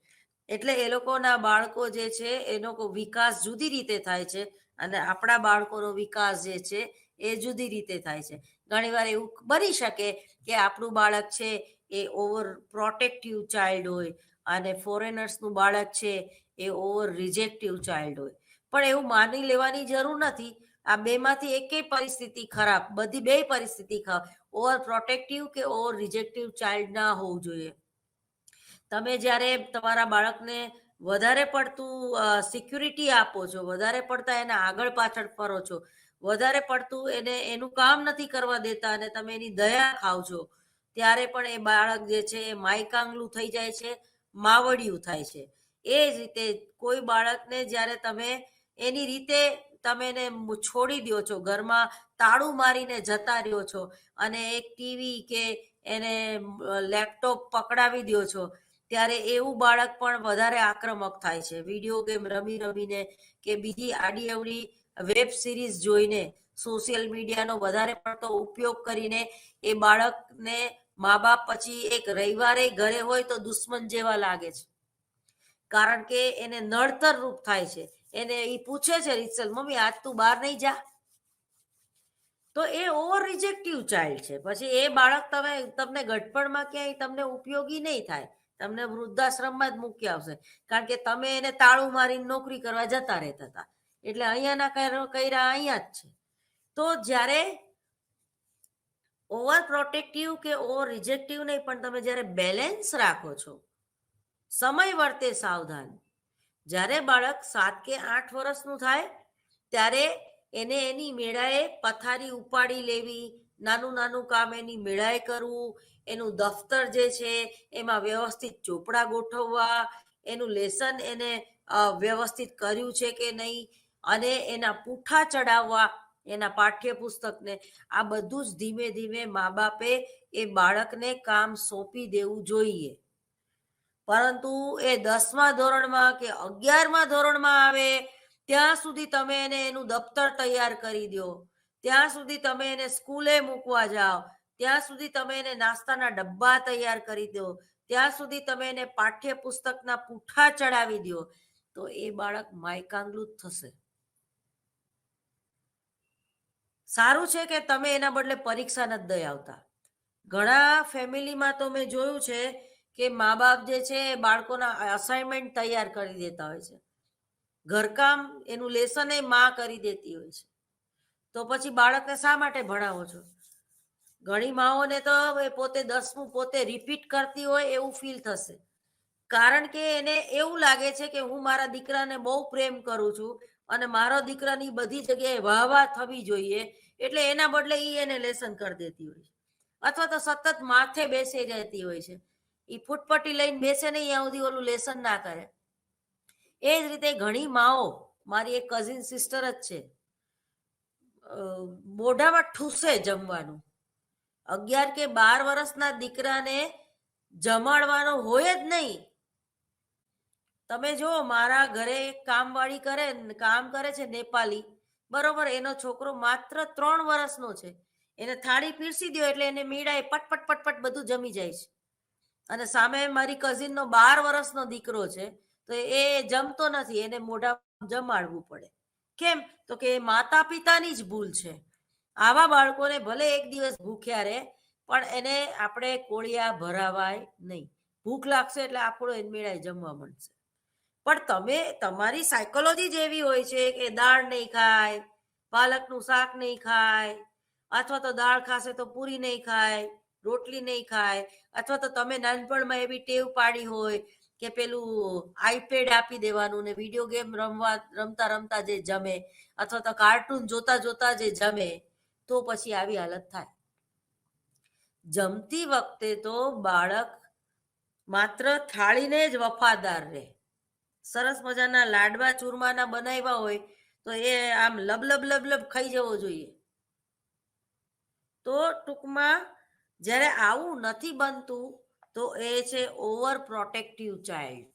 એટલે એ લોકોના બાળકો જે છે એનો વિકાસ જુદી રીતે થાય છે, અને આપણા બાળકોનો વિકાસ જે છે એ જુદી રીતે થાય છે. ઘણીવાર એવું બની શકે કે આપણું બાળક છે એ ઓવર પ્રોટેક્ટિવ ચાઇલ્ડ હોય, અને ફોરેનર્સનું બાળક છે એ ઓવર રિજેક્ટિવ ચાઇલ્ડ હોય. પણ એવું માની લેવાની જરૂર નથી. આ બેમાંથી એકેય પરિસ્થિતિ ખરાબ, બે પરિસ્થિતિ ખરાબ. ઓવર પ્રોટેક્ટિવ કે ઓવર રિજેક્ટિવ ચાઇલ્ડ ના હોવું જોઈએ. તમે જ્યારે તમારા બાળકને વધારે પડતું સિક્યુરિટી આપો છો, વધારે પડતા એને આગળ પાછળ ફરો છો, વધારે પડતું એને એનું કામ નથી કરવા દેતા અને તમે એની દયા ખાવ છો, ત્યારે પણ એ બાળક જે છે એ માયકાંગલું થઈ જાય છે, માવડિયું થાય છે. એ જ રીતે કોઈ બાળકને જ્યારે તમે એની રીતે તમે એને છોડી દો છો, ઘરમાં તાળું મારીને જતા રહ્યો છો અને એક ટીવી કે એને લેપટોપ પકડાવી દો છો, ત્યારે એવું બાળક પણ વધારે આક્રમક થાય છે. વિડીયો ગેમ રમી રમીને કે બીજી આડી અવડી વેબ સિરીઝ જોઈને, સોશિયલ મીડિયાનો વધારે પડતો ઉપયોગ કરીને એ બાળકને મા બાપ પછી એક રવિવારે ઘરે હોય તો દુશ્મન જેવા લાગે છે, કારણ કે એને નડતર રૂપ થાય છે. એને એ પૂછે છે રીતસર, મમ્મી આજ તું બહાર નહીં જા, તો એ ઓવર રિજેક્ટિવ ચાઇલ્ડ છે. પછી એ બાળક તમને ગઢપણમાં ક્યાંય તમને ઉપયોગી નહીં થાય, તમને વૃદ્ધાશ્રમમાં જ મૂકી આવશે, કારણ કે તમે એને તાળું મારીને નોકરી કરવા જતા રહેતા હતા. એટલે અહીંયાના કર્યા અહીંયા જ છે. તો જ્યારે ઓવર પ્રોટેક્ટિવ કે ઓવર રિજેક્ટિવ નહીં, પણ તમે જ્યારે બેલેન્સ રાખો છો, સમય વર્તે સાવધાન. જ્યારે બાળક 7 કે 8 વર્ષનું થાય ત્યારે એને એની મેળાએ પથારી ઉપાડી લેવી, નાનું નાનું કામ એની મેળાએ કરવું, એનું દફતર જે છે એમાં વ્યવસ્થિત ચોપડા ગોઠવવા, એનું લેસન એને વ્યવસ્થિત કર્યું છે કે નહીં, અને એના પૂઠા ચડાવવા એના પાઠ્યપુસ્તકને. આ બધું જ ધીમે ધીમે મા બાપે એ બાળકને કામ સોંપી દેવું જોઈએ. પરંતુ એ 10મા ધોરણમાં કે 11મા ધોરણમાં આવે ત્યાં સુધી તમે એને એનું દફતર તૈયાર કરી દો, ત્યાં સુધી તમે એને સ્કૂલે મૂકવા જાઓ, ત્યાં સુધી તમે એને નાસ્તાના ડબ્બા તૈયાર કરી દો, ત્યાં સુધી તમે એને પાઠ્યપુસ્તકના પૂઠા ચડાવી દો, તો એ બાળક માયકાંગલું જ થશે. સારું છે કે તમે એના બદલે પરીક્ષા નથી દઈ આવતા. ઘણા ફેમિલીમાં તો મેં જોયું છે કે મા બાપ જે છે એ બાળકોના અસાઇનમેન્ટ તૈયાર કરી દેતા હોય છે, ઘરકામ એનું લેસન એ માં કરી દેતી હોય છે. તો પછી બાળકને શા માટે ભણાવો છો? ઘણી માઓને તો પોતે 10મું પોતે રિપીટ કરતી હોય એવું ફીલ થશે, કારણ કે એને એવું લાગે છે કે હું મારા દીકરાને બહુ પ્રેમ કરું છું અને મારો દીકરાની બધી જગ્યાએ વાહ વાહ થવી જોઈએ, એટલે એના બદલે એને લેસન કરી દેતી હોય છે, અથવા તો સતત માથે બેસી રહેતી હોય છે. એ ફૂટપટ્ટી લઈને બેસે નહીં ત્યાં સુધી ઓલું લેસન ના કરે. એ જ રીતે ઘણી માઓ, મારી એક કઝિન સિસ્ટર જ છે, મોઢામાં ઠૂસે જમવાનું. 11 કે 12 વર્ષના દીકરાને જમાડવાનો હોય જ નહીં. તમે જો મારા ઘરે કામવાળી કામ કરે છે નેપાલી, બરોબર, એનો છોકરો માત્ર 3 વર્ષનો છે, એને થાળી પીરસી દો એટલે એને મીડાએ પટપટ પટપટ બધું જમી જાય છે. અને સામે મારી કઝિનનો 12 વર્ષનો દીકરો છે, તો એ જમતો નથી, એને મોઢા જમાડવું પડે. કેમ? તો કે માતા પિતાની જ ભૂલ છે. આવા બાળકોને ભલે એક દિવસ ભૂખ્યા રહે, પણ એને આપણે કોળિયા ભરાવાય નહીં. ભૂખ લાગશે એટલે આપણો એને મેળાએ જમવા મળશે. પણ તમે તમારી સાયકોલોજી જ એવી હોય છે કે દાળ નહીં ખાય, પાલકનું શાક નહીં ખાય, અથવા તો દાળ ખાશે તો પૂરી નહીં ખાય, રોટલી નહીં ખાય, અથવા તો તમે નાનપણમાં એવી ટેવ પાડી હોય કે પેલું આઈપેડ આપી દેવાનું ને વિડીયો ગેમ રમતા રમતા જે જમે, અથવા તો કાર્ટૂન જોતા જોતા જે જમે, તો પછી આવી હાલત થાય. જમતી વખતે તો બાળક માત્ર થાળીને જ વફાદાર રહે. સરસ મજાના લાડવા ચૂરમાના બનાવ્યા હોય તો એ આમ લબલબ લબલબ ખાઈ જવો જોઈએ. તો ટૂંકમાં જ્યારે આવું નથી બનતું તો એ છે over protective child,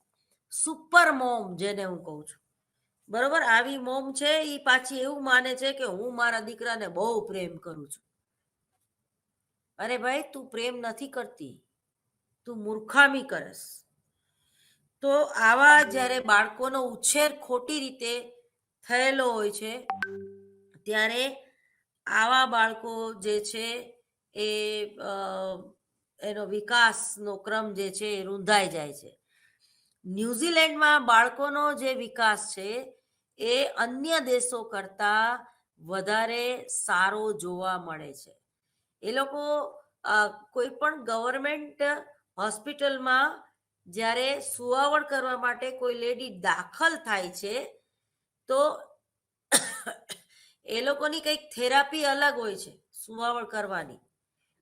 super mom જેને હું કહું છું. બરોબર, આવી મોમ છે એ પાછી એવું માને છે કે હું મારા દીકરાને બહુ પ્રેમ કરું છું. અરે ભાઈ, તું પ્રેમ નથી કરતી, તું મૂર્ખામી કરસ. તો આવા જ્યારે બાળકોનો ઉછેર ખોટી રીતે થયેલો હોય છે, ત્યારે આવા બાળકો જે છે એ એનો વિકાસનો ક્રમ જે છે એ રૂંધાઈ જાય છે. ન્યુઝીલેન્ડમાં બાળકોનો જે વિકાસ છે એ અન્ય દેશો કરતા વધારે સારો જોવા મળે છે. એ લોકો કોઈ પણ ગવર્મેન્ટ હોસ્પિટલમાં જ્યારે સુવાવડ કરવા માટે કોઈ લેડી દાખલ થાય છે તો એ લોકોની કંઈક થેરાપી અલગ હોય છે સુવાવડ કરવાની,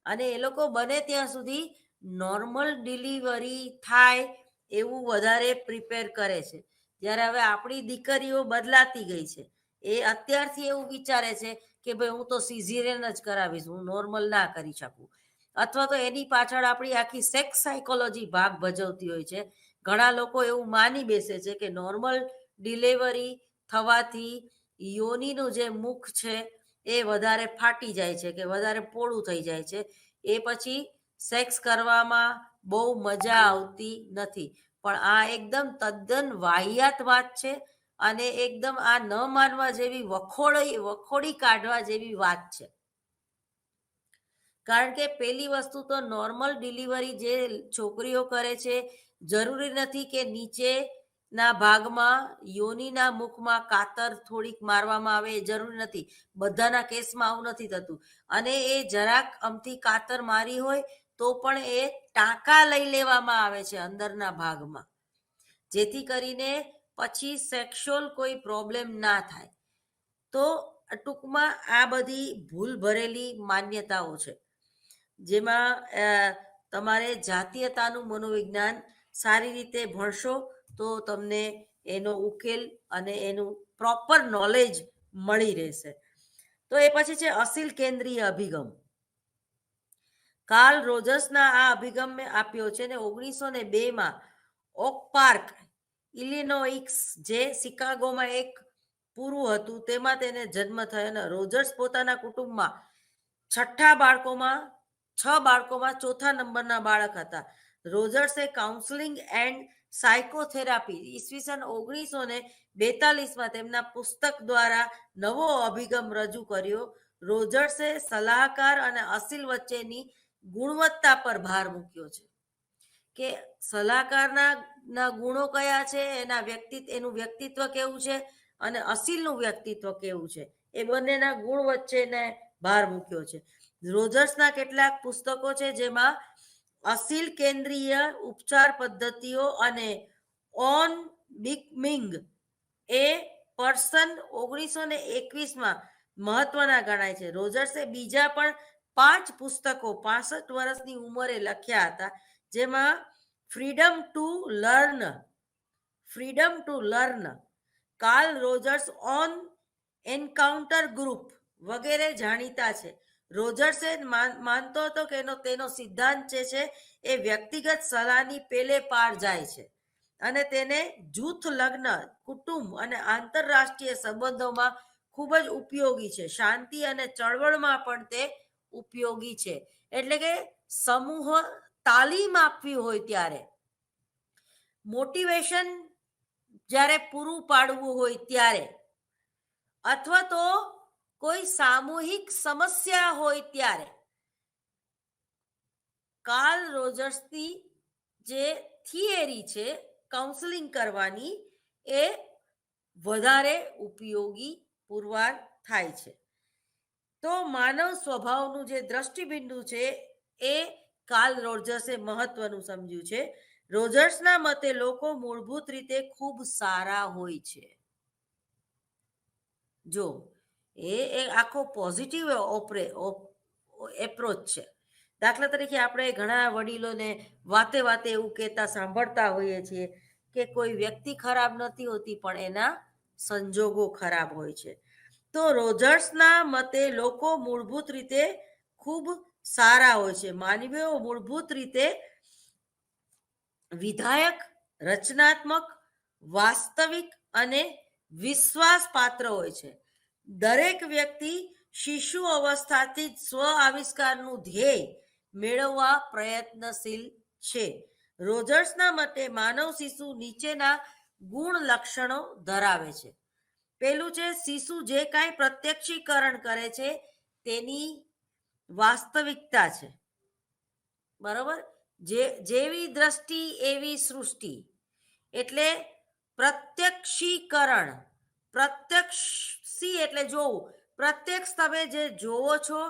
અને એ લોકો બને ત્યાં સુધી નોર્મલ ડિલિવરી થાય એવું વધારે પ્રિપેર કરે છે. જ્યારે હવે આપણી દીકરીઓ બદલાતી ગઈ છે, એ અત્યારથી એવું વિચારે છે કે ભાઈ હું તો સિઝેરિયન જ કરાવીશ, હું નોર્મલ ના કરી શકું. અથવા તો એની પાછળ આપણી આખી સેક્સ સાયકોલોજી ભાગ ભજવતી હોય છે. ઘણા લોકો એવું માની બેસે છે કે નોર્મલ ડિલિવરી થવાથી યોનિનું જે મુખ છે એ વધારે ફાટી જાય છે કે વધારે પોળું થઈ જાય છે, એ પછી સેક્સ કરવામાં બહુ મજા આવતી નથી. પણ આ એકદમ તદ્દન વાહિયાત વાત છે, અને એકદમ આ ન માનવા જેવી વખોડી કાઢવા જેવી વાત છે. કારણ કે પેલી વસ્તુ તો નોર્મલ ડિલિવરી જે છોકરીઓ કરે છે, જરૂરી નથી કે નીચેના ભાગમાં યોનિના મુખમાં કાતર થોડીક મારવામાં આવે, એ જરૂરી નથી. બધાના કેસમાં આવું નથી થતું. અને એ જરાક અમથી કાતર મારી હોય તો પણ એ ટાંકા લઈ લેવામાં આવે છે અંદરના ભાગમાં, જેથી કરીને પછી સેક્સ્યુઅલ કોઈ પ્રોબ્લેમ ના થાય. તો ટૂંકમાં આ બધી ભૂલ ભરેલી માન્યતાઓ છે, જેમાં તમારે જાતીયતાનું મનોવિજ્ઞાન સારી રીતે ભણશો તો તમને એનો ઉકેલ અને એનું પ્રોપર નોલેજ મળી રહેશે. તો એ પછી છે અસીલ કેન્દ્રીય અભિગમ. કાર્લ રોજર્સના આ અભિગમ મેં આપ્યો છે ને 1902માં ઓક પાર્ક ઇલિનોઇક્સ, જે શિકાગોમાં એક પૂરું હતું, તેમાં તેને જન્મ થયો. અને રોજર્સ પોતાના કુટુંબમાં 6 બાળકોમાં ચોથા નંબરના બાળક હતા. રોજર્સે કાઉન્સેલિંગ એન્ડ સાયકોથેરાપી ઈસવીસન 1942માં તેમના પુસ્તક દ્વારા નવો અભિગમ રજૂ કર્યો. રોજર્સે સલાહકાર અને અસીલ વચ્ચેની ગુણવત્તા પર ભાર મૂક્યો છે કે સલાહકારના ગુણો કયા છે, એનું વ્યક્તિત્વ કેવું છે, અને અસીલનું વ્યક્તિત્વ કેવું છે, એ બંનેના ગુણ વચ્ચેને ભાર મૂક્યો છે. રોજર્સના કેટલાક પુસ્તકો છે, જેમાં અસીલ કેન્દ્રીય ઉપચાર પદ્ધતિઓ અને ઓન બિકમિંગ એ પર્સન 1921માં મહત્વના ગણાય છે. રોજર્સે બીજા પણ 5 પુસ્તકો 65 વર્ષની ઉંમરે લખ્યા હતા, જેમાં freedom to learn, Carl Rogers on encounter group વગેરે જાણીતા છે. રોજર્સે માનતો હતો કે તેનો સિદ્ધાંત જે છે એ વ્યક્તિગત સલાહની પેલે પાર જાય છે, અને તેને જૂથ લગ્ન, કુટુંબ અને આંતરરાષ્ટ્રીય સંબંધોમાં ખૂબ જ ઉપયોગી છે. શાંતિ અને ચળવળમાં પણ તે ઉપયોગી છે. એટલે કે સમૂહ તાલીમ આપવી હોય ત્યારે, મોટિવેશન જ્યારે પૂરું પાડવું હોય ત્યારે, અથવા તો કોઈ સામૂહિક સમસ્યા હોય ત્યારે કાર્લ રોજર્સની જે થિયરી છે કાઉન્સેલિંગ કરવાની, એ વધારે ઉપયોગી પુરવાર થાય છે. તો માનવ સ્વભાવનું જે દ્રષ્ટિબિંદુ છે એ કાર્લ રોજર્સે મહત્વનું સમજ્યું છે. રોજર્સના મતે લોકો મૂળભૂત રીતે ખૂબ સારા હોય છે. જો એ આખો પોઝિટિવ એપ્રોચ છે. દાખલા તરીકે આપણે ઘણા વડીલોને વાતે વાતે એવું કહેતા સાંભળતા હોઈએ છીએ કે કોઈ વ્યક્તિ ખરાબ નથી હોતી, પણ એના સંજોગો ખરાબ હોય છે. તો રોજર્સના મતે લોકો મૂળભૂત રીતે ખૂબ સારા હોય છે. માનવીઓ મૂળભૂત રીતે વિધાયક, રચનાત્મક, વાસ્તવિક અને વિશ્વાસપાત્ર હોય છે. દરેક વ્યક્તિ શિશુ અવસ્થાથી જ સ્વ આવિષ્કારનું ધ્યેય મેળવવા પ્રયત્નશીલ છે. રોજર્સના મતે માનવ શિશુ નીચેના ગુણ લક્ષણો ધરાવે છે. પેલું છે, શિશુ જે કાંઈ પ્રત્યક્ષીકરણ કરે છે તેની વાસ્તવિકતા છે. બરોબર? જેવી દ્રષ્ટિ એવી સૃષ્ટિ. એટલે પ્રત્યક્ષીકરણ, પ્રત્યક્ષી એટલે જોવું, પ્રત્યક્ષ તમે જે જોવો છો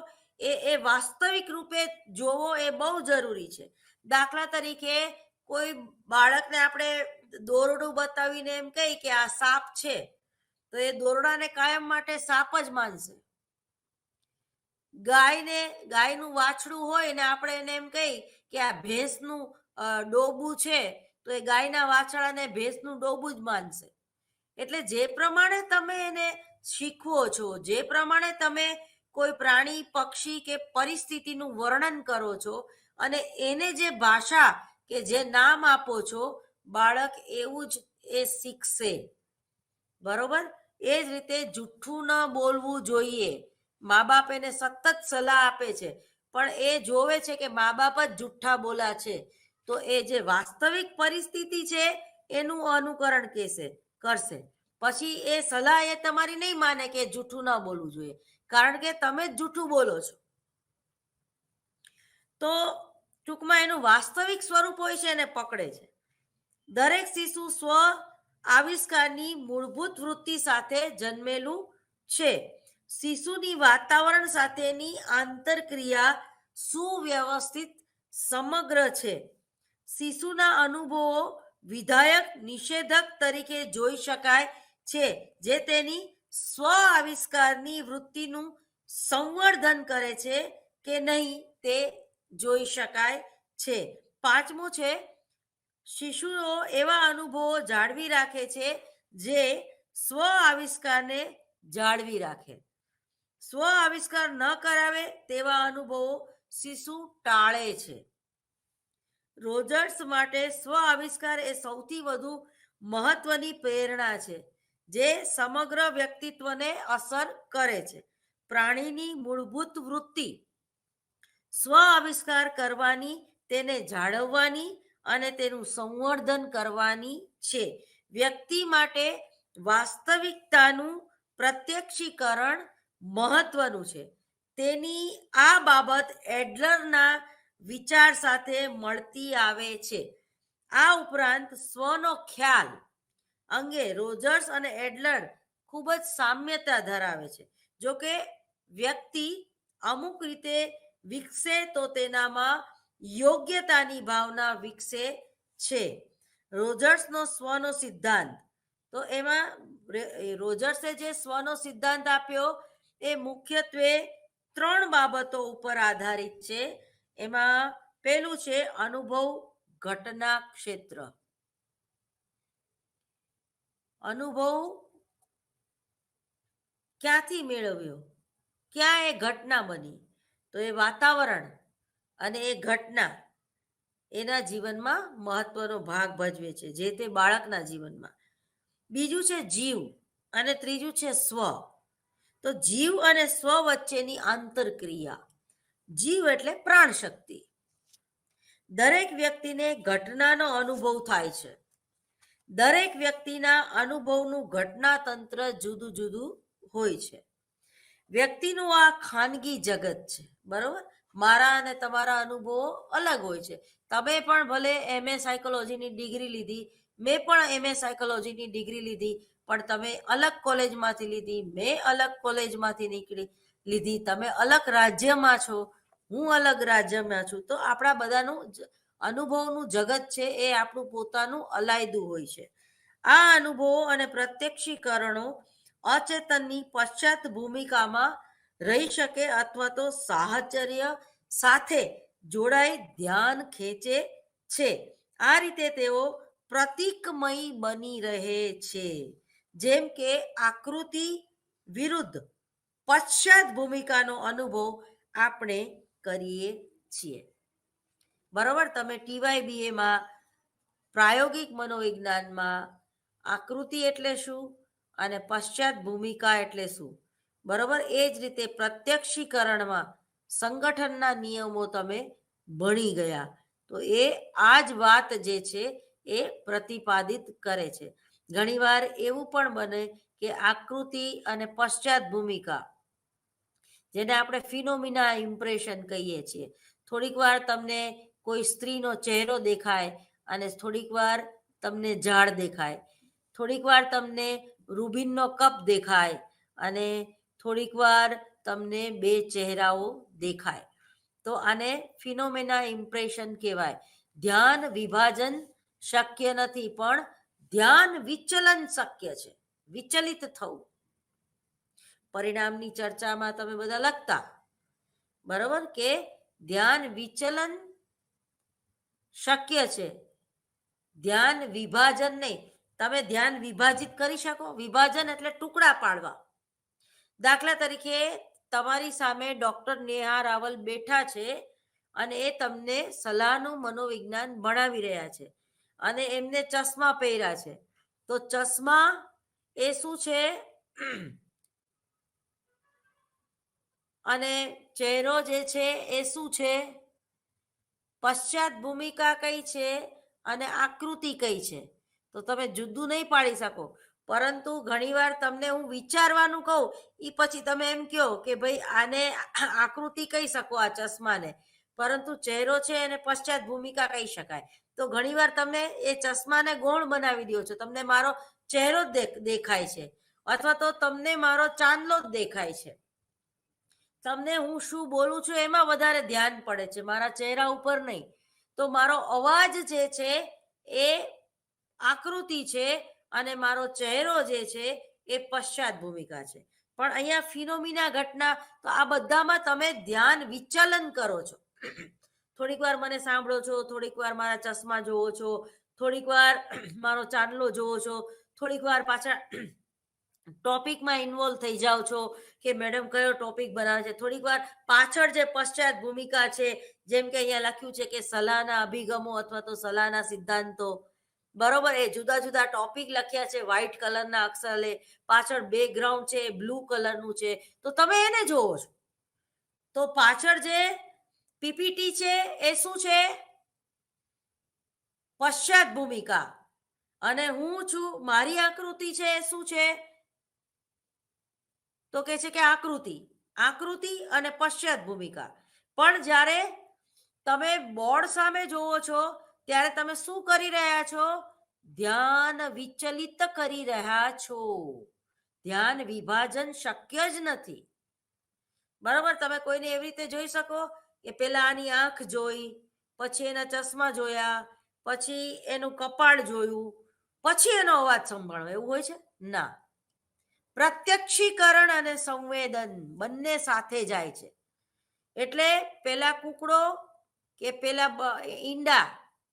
એ વાસ્તવિક રૂપે જોવો એ બહુ જરૂરી છે. દાખલા તરીકે કોઈ બાળકને આપણે દોરડું બતાવીને એમ કહી કે આ સાપ છે, તો એ દોરડાને કાયમ માટે સાપ જ માનશે. ગાયનું વાછડું હોય ને આપણે એને એમ કહી કે આ ભેંસનું ડોબું છે, તો એ ગાયના વાછડાને ભેંસનું ડોબું જ માનશે. એટલે જે પ્રમાણે તમે એને શીખવો છો, જે પ્રમાણે તમે કોઈ પ્રાણી, પક્ષી કે પરિસ્થિતિનું વર્ણન કરો છો અને એને જે ભાષા કે જે નામ આપો છો, બાળક એવું જ એ શીખશે. બરોબર? એ જ રીતે જૂઠું ન બોલવું જોઈએ. મા બાપ એને સતત સલાહ આપે છે, પણ એ જોવે છે કે મા બાપ જ જૂઠા બોલા છે, તો એ જે વાસ્તવિક પરિસ્થિતિ છે એનું અનુકરણ કરશે. પછી એ સલાહ એ તમારી નહીં માને કે જૂઠું ન બોલવું જોઈએ, કારણ કે તમે જ જૂઠું બોલો છો. તો ટૂંકમાં એનું વાસ્તવિક સ્વરૂપ હોય છે એને પકડે છે. દરેક શિશુ સ્વ આવિષ્કારની મૂળભૂત વૃત્તિ સાથે જન્મેલું છે. શિશુની વાતાવરણ સાથેની આંતરક્રિયા સુવ્યવસ્થિત સમગ્ર છે. શિશુના અનુભવો વિધાયક નિષેધક તરીકે જોઈ શકાય છે, જે તેની સ્વ આવિષ્કારની વૃત્તિનું સંવર્ધન કરે છે કે નહીં તે જોઈ શકાય છે. પાંચમું છે, શિશુઓ એવા અનુભવો જાળવી રાખે છે જે સ્વ આવિષ્કારને જાળવી રાખે. સ્વ આવિષ્કાર ન કરાવે તેવા અનુભવો શિશુ ટાળે છે. રોજર્સ માટે સ્વ આવિષ્કાર એ સૌથી વધુ મહત્વની પ્રેરણા છે, જે સમગ્ર વ્યક્તિત્વને અસર કરે છે. પ્રાણીની મૂળભૂત વૃત્તિ સ્વ આવિષ્કાર કરવાની, તેને જાળવવાની અને તેનું સંવર્ધન કરવાની છે. વ્યક્તિ માટે વાસ્તવિકતાનું પ્રત્યક્ષીકરણ મહત્વનું છે. તેની આ બાબત એડલરના વિચાર સાથે મળતી આવે છે. આ ઉપરાંત સ્વનો ખ્યાલ અંગે રોજર્સ અને એડલર ખૂબ જ સામ્યતા ધરાવે છે. જો કે વ્યક્તિ અમુક રીતે વિકસે તો તેનામાં યોગ્યતાની ભાવના વિકસે છે. રોજર્સનો સ્વનો સિદ્ધાંત, તો એમાં રોજર્સે જે સ્વનો સિદ્ધાંત આપ્યો એ મુખ્યત્વે 3 બાબતો ઉપર આધારિત છે. એમાં પહેલું છે અનુભવ ઘટના ક્ષેત્ર. અનુભવ ક્યાંથી મેળવ્યો, ક્યાં એ ઘટના બની, તો એ વાતાવરણ અને એ ઘટના એના જીવનમાં મહત્વનો ભાગ ભજવે છે, જે તે બાળકના જીવનમાં. બીજું છે જીવ અને ત્રીજું છે સ્વ. તો જીવ અને સ્વ વચ્ચેની આંતરક્રિયા. જીવ એટલે પ્રાણ શક્તિ. દરેક વ્યક્તિને ઘટનાનો અનુભવ થાય છે. દરેક વ્યક્તિના અનુભવનું ઘટના તંત્ર જુદું જુદું હોય છે. વ્યક્તિનું આ ખાનગી જગત છે, બરોબર? મારા અને તમારા અનુભવો અલગ હોય છે. તમે પણ ભલે MA સાયકોલોજીની ડિગ્રી લીધી, મેં પણ MA સાયકોલોજીની ડિગ્રી લીધી, પણ તમે અલગ કોલેજમાંથી લીધી, મેં અલગ કોલેજમાંથી લીધી. તમે અલગ રાજ્યમાં છો, હું અલગ રાજ્યમાં છું. તો આપણા બધાનું અનુભવનું જગત છે એ આપણું પોતાનું અલાયદું હોય છે. આ અનુભવો અને પ્રત્યક્ષીકરણો અચેતનની પશ્ચાત ભૂમિકામાં રહી શકે અથવા તો સાહચર્ય સાથે જોડાઈ ધ્યાન ખેંચે છે. આ રીતે તેઓ પ્રતીકમય બની રહે છે. જેમ કે આકૃતિ વિરુદ્ધ પશ્ચાત ભૂમિકાનો અનુભવ આપણે કરીએ છીએ. બરોબર? તમે TYBAમાં પ્રાયોગિક મનોવિજ્ઞાનમાં આકૃતિ એટલે શું અને પશ્ચાત ભૂમિકા એટલે શું, બરોબર? એ જ રીતે પ્રત્યક્ષીકરણમાં સંગઠનના નિયમો તમે ભણી ગયા. તો એ આ જ વાત જે છે એ પ્રતિપાદિત કરે છે. ઘણીવાર એવું પણ બને કે આકૃતિ અને પશ્ચાત ભૂમિકા, જેને આપણે ફિનોમિના ઇમ્પ્રેશન કહીએ છીએ, થોડીક વાર તમને કોઈ સ્ત્રીનો ચહેરો દેખાય અને થોડીક વાર તમને ઝાડ દેખાય, થોડીક વાર તમને રૂબિનનો કપ દેખાય અને થોડીક વાર તમને 2 ચહેરાઓ દેખાય. તો આને ફિનોમેના ઇમ્પ્રેશન કહેવાય. ધ્યાન વિભાજન શક્ય નથી, પણ ધ્યાન વિચલન શક્ય છે, વિચલિત થવું. પરિણામની ચર્ચામાં તમે બધા લખતા, બરાબર, કે ધ્યાન વિચલન શક્ય છે, ધ્યાન વિભાજન નહીં. તમે ધ્યાન વિભાજિત કરી શકો? વિભાજન એટલે ટુકડા પાડવા. દાખલા તરીકે તમારી સામે ડોક્ટર નેહા રાવલ બેઠા છે અને એ તમને સલાહનું મનોવિજ્ઞાન ભણાવી રહ્યા છે અને એમને ચશ્મા પહેર્યા છે. તો ચશ્મા એ શું છે અને ચહેરો જે છે એ શું છે? પશ્ચાત ભૂમિકા કઈ છે અને આકૃતિ કઈ છે? તો તમે જુદું નહીં પાડી શકો. પરંતુ ઘણીવાર તમને હું વિચારવાનું કહું, એ પછી તમે એમ કહો કે ભાઈ આને આકૃતિ કહી શકો આ ચશ્માને, પરંતુ ચહેરો છે એને પશ્ચાત ભૂમિકા કહી શકાય. તો ઘણીવાર તમે એ ચશ્માને ગૌણ બનાવી દો છો, તમને મારો ચહેરો જ દેખાય છે, અથવા તો તમને મારો ચાંદલો જ દેખાય છે. તમને હું શું બોલું છું એમાં વધારે ધ્યાન પડે છે, મારા ચહેરા ઉપર નહીં. તો મારો અવાજ જે છે એ આકૃતિ છે અને મારો ચહેરો જે છે એ પશ્ચાત ભૂમિકા છે. પણ અહીંયા ફિનોમિના ઘટના, તો આ બધામાં તમે ધ્યાન વિચલન કરો છો. થોડીક વાર મને સાંભળો છો, થોડીક વાર મારા ચશ્મા જોવો છો, થોડીક વાર મારો ચાંદલો જોવો છો, થોડીક વાર પાછા ટોપિકમાં ઇન્વોલ્વ થઈ જાઓ છો કે મેડમ કયો ટોપિક બનાવે છે. થોડીક વાર પાછળ જે પશ્ચાત ભૂમિકા છે, જેમ કે અહીંયા લખ્યું છે કે સલાહના અભિગમો અથવા તો સલાહના સિદ્ધાંતો, બરોબર, એ જુદા જુદા ટોપિક લખ્યા છે વ્હાઇટ કલરના અક્ષરે, પાછળ બેકગ્રાઉન્ડ છે એ બ્લુ કલરનું છે, તો તમે એને જોવો છો. તો પાછળ જે પીપીટી છે એ શું છે? પશ્ચાત ભૂમિકા. અને હું છું, મારી આકૃતિ છે એ શું છે? તો કે છે કે આકૃતિ અને પશ્ચાત ભૂમિકા. પણ જ્યારે તમે બોર્ડ સામે જોવો છો ત્યારે તમે શું કરી રહ્યા છો? ધ્યાન વિચલિત કરી રહ્યા છો. ધ્યાન વિભાજન શક્ય જ નથી. બરાબર, તમે કોઈને એવી રીતે જોઈ શકો કે પેલા આની આંખ જોઈ, પછી એના ચશ્મા જોયા, પછી એનું કપાળ જોયું, પછી એનો અવાજ સંભાળો, એવું હોય છે? ના. પ્રત્યક્ષીકરણ અને સંવેદન બંને સાથે જાય છે. એટલે પેલા કૂકડો કે પેલા ઈંડા,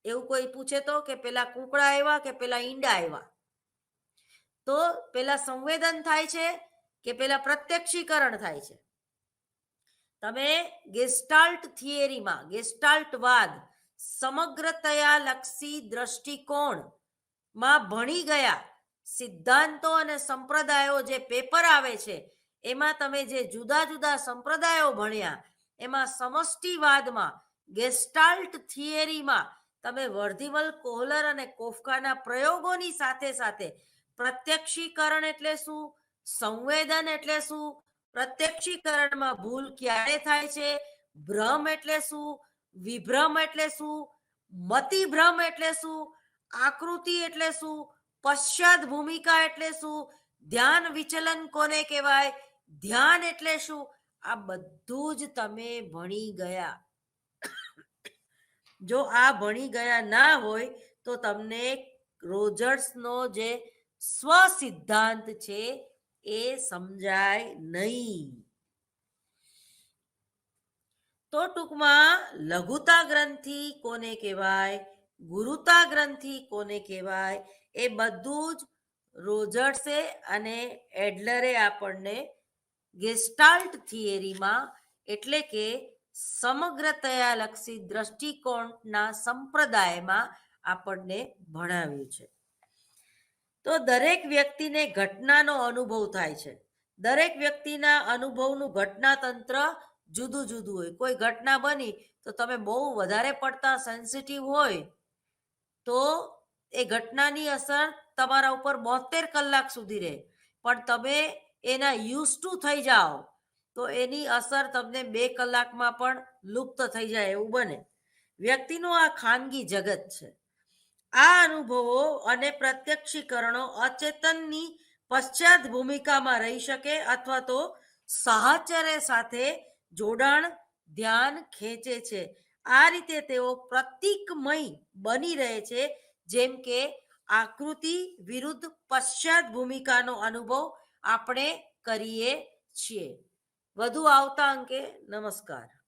એવું કોઈ પૂછે તો કે પેલા કૂકડા આવ્યા કે પેલા ઈંડા આવ્યા, તો પેલા સંવેદન થાય છે કે પેલા પ્રત્યક્ષીકરણ થાય છે. તમે ગેસ્ટાલ્ટ થિયરીમાં, ગેસ્ટાલ્ટવાદ, સમગ્રતયા લક્ષી દ્રષ્ટિકોણમાં ભણી ગયા સિદ્ધાંતો અને સંપ્રદાયો જે પેપર આવે છે, એમાં તમે જે જુદા જુદા સંપ્રદાયો ભણ્યા, એમાં સમષ્ટિવાદમાં, ગેસ્ટાલ્ટ થિયરીમાં તમે વર્ધીમલ, કોહલર અને કોફકાના પ્રયોગોની સાથે સાથે પ્રત્યક્ષીકરણ એટલે શું, સંવેદન એટલે શું, પ્રત્યક્ષીકરણમાં ભૂલ ક્યારે થાય છે, ભ્રમ એટલે શું, વિભ્રમ એટલે શું, મતિભ્રમ એટલે શું, આકૃતિ એટલે શું, પશ્ચાત ભૂમિકા એટલે શું, ધ્યાન વિચલન કોને કહેવાય, ધ્યાન એટલે શું, આ બધું જ તમે ભણી ગયા. જો આ ભણી ગયા ના હોય તો તમને રોજર્સનો જે સ્વ સિદ્ધાંત છે એ સમજાય નહીં. તો ટૂંકમાં લઘુતા ગ્રંથિ કોને કહેવાય, ગુરુતા ગ્રંથિ કોને કહેવાય, એ બધું જ રોજર્સે અને એડલરે આપણને ગેસ્ટાલ્ટ થિયરીમાં, એટલે કે સમગ્રતયા લક્ષી દ્રષ્ટિકોણના સંપ્રદાયમાં આપણને ભણાવ્યું છે. તો દરેક વ્યક્તિને ઘટનાનો અનુભવ થાય છે. દરેક વ્યક્તિના અનુભવનું ઘટનાતંત્ર જુદું જુદું હોય. કોઈ ઘટના બની તો તમે બહુ વધારે પડતા સેન્સિટિવ હોય તો એ ઘટનાની અસર તમારા ઉપર 72 કલાક સુધી રહે, પણ તમે એના યુઝ ટુ થઈ જાઓ તો એની અસર તમને 2 કલાકમાં પણ લુપ્ત થઈ જાય એવું બને. વ્યક્તિનું આ ખાનગી જગત છે. આ અનુભવો અને પ્રત્યક્ષીકરણો અચેતનની પશ્ચાત ભૂમિકામાં રહી શકે અથવા તો સાહચર્ય સાથે જોડાણ, ધ્યાન ખેંચે છે. આ રીતે તેઓ પ્રતીકમય બની રહે છે, જેમ કે આકૃતિ વિરુદ્ધ પશ્ચાત ભૂમિકાનો અનુભવ આપણે કરીએ છીએ. વધુ આવતા અંકે નમસ્કાર.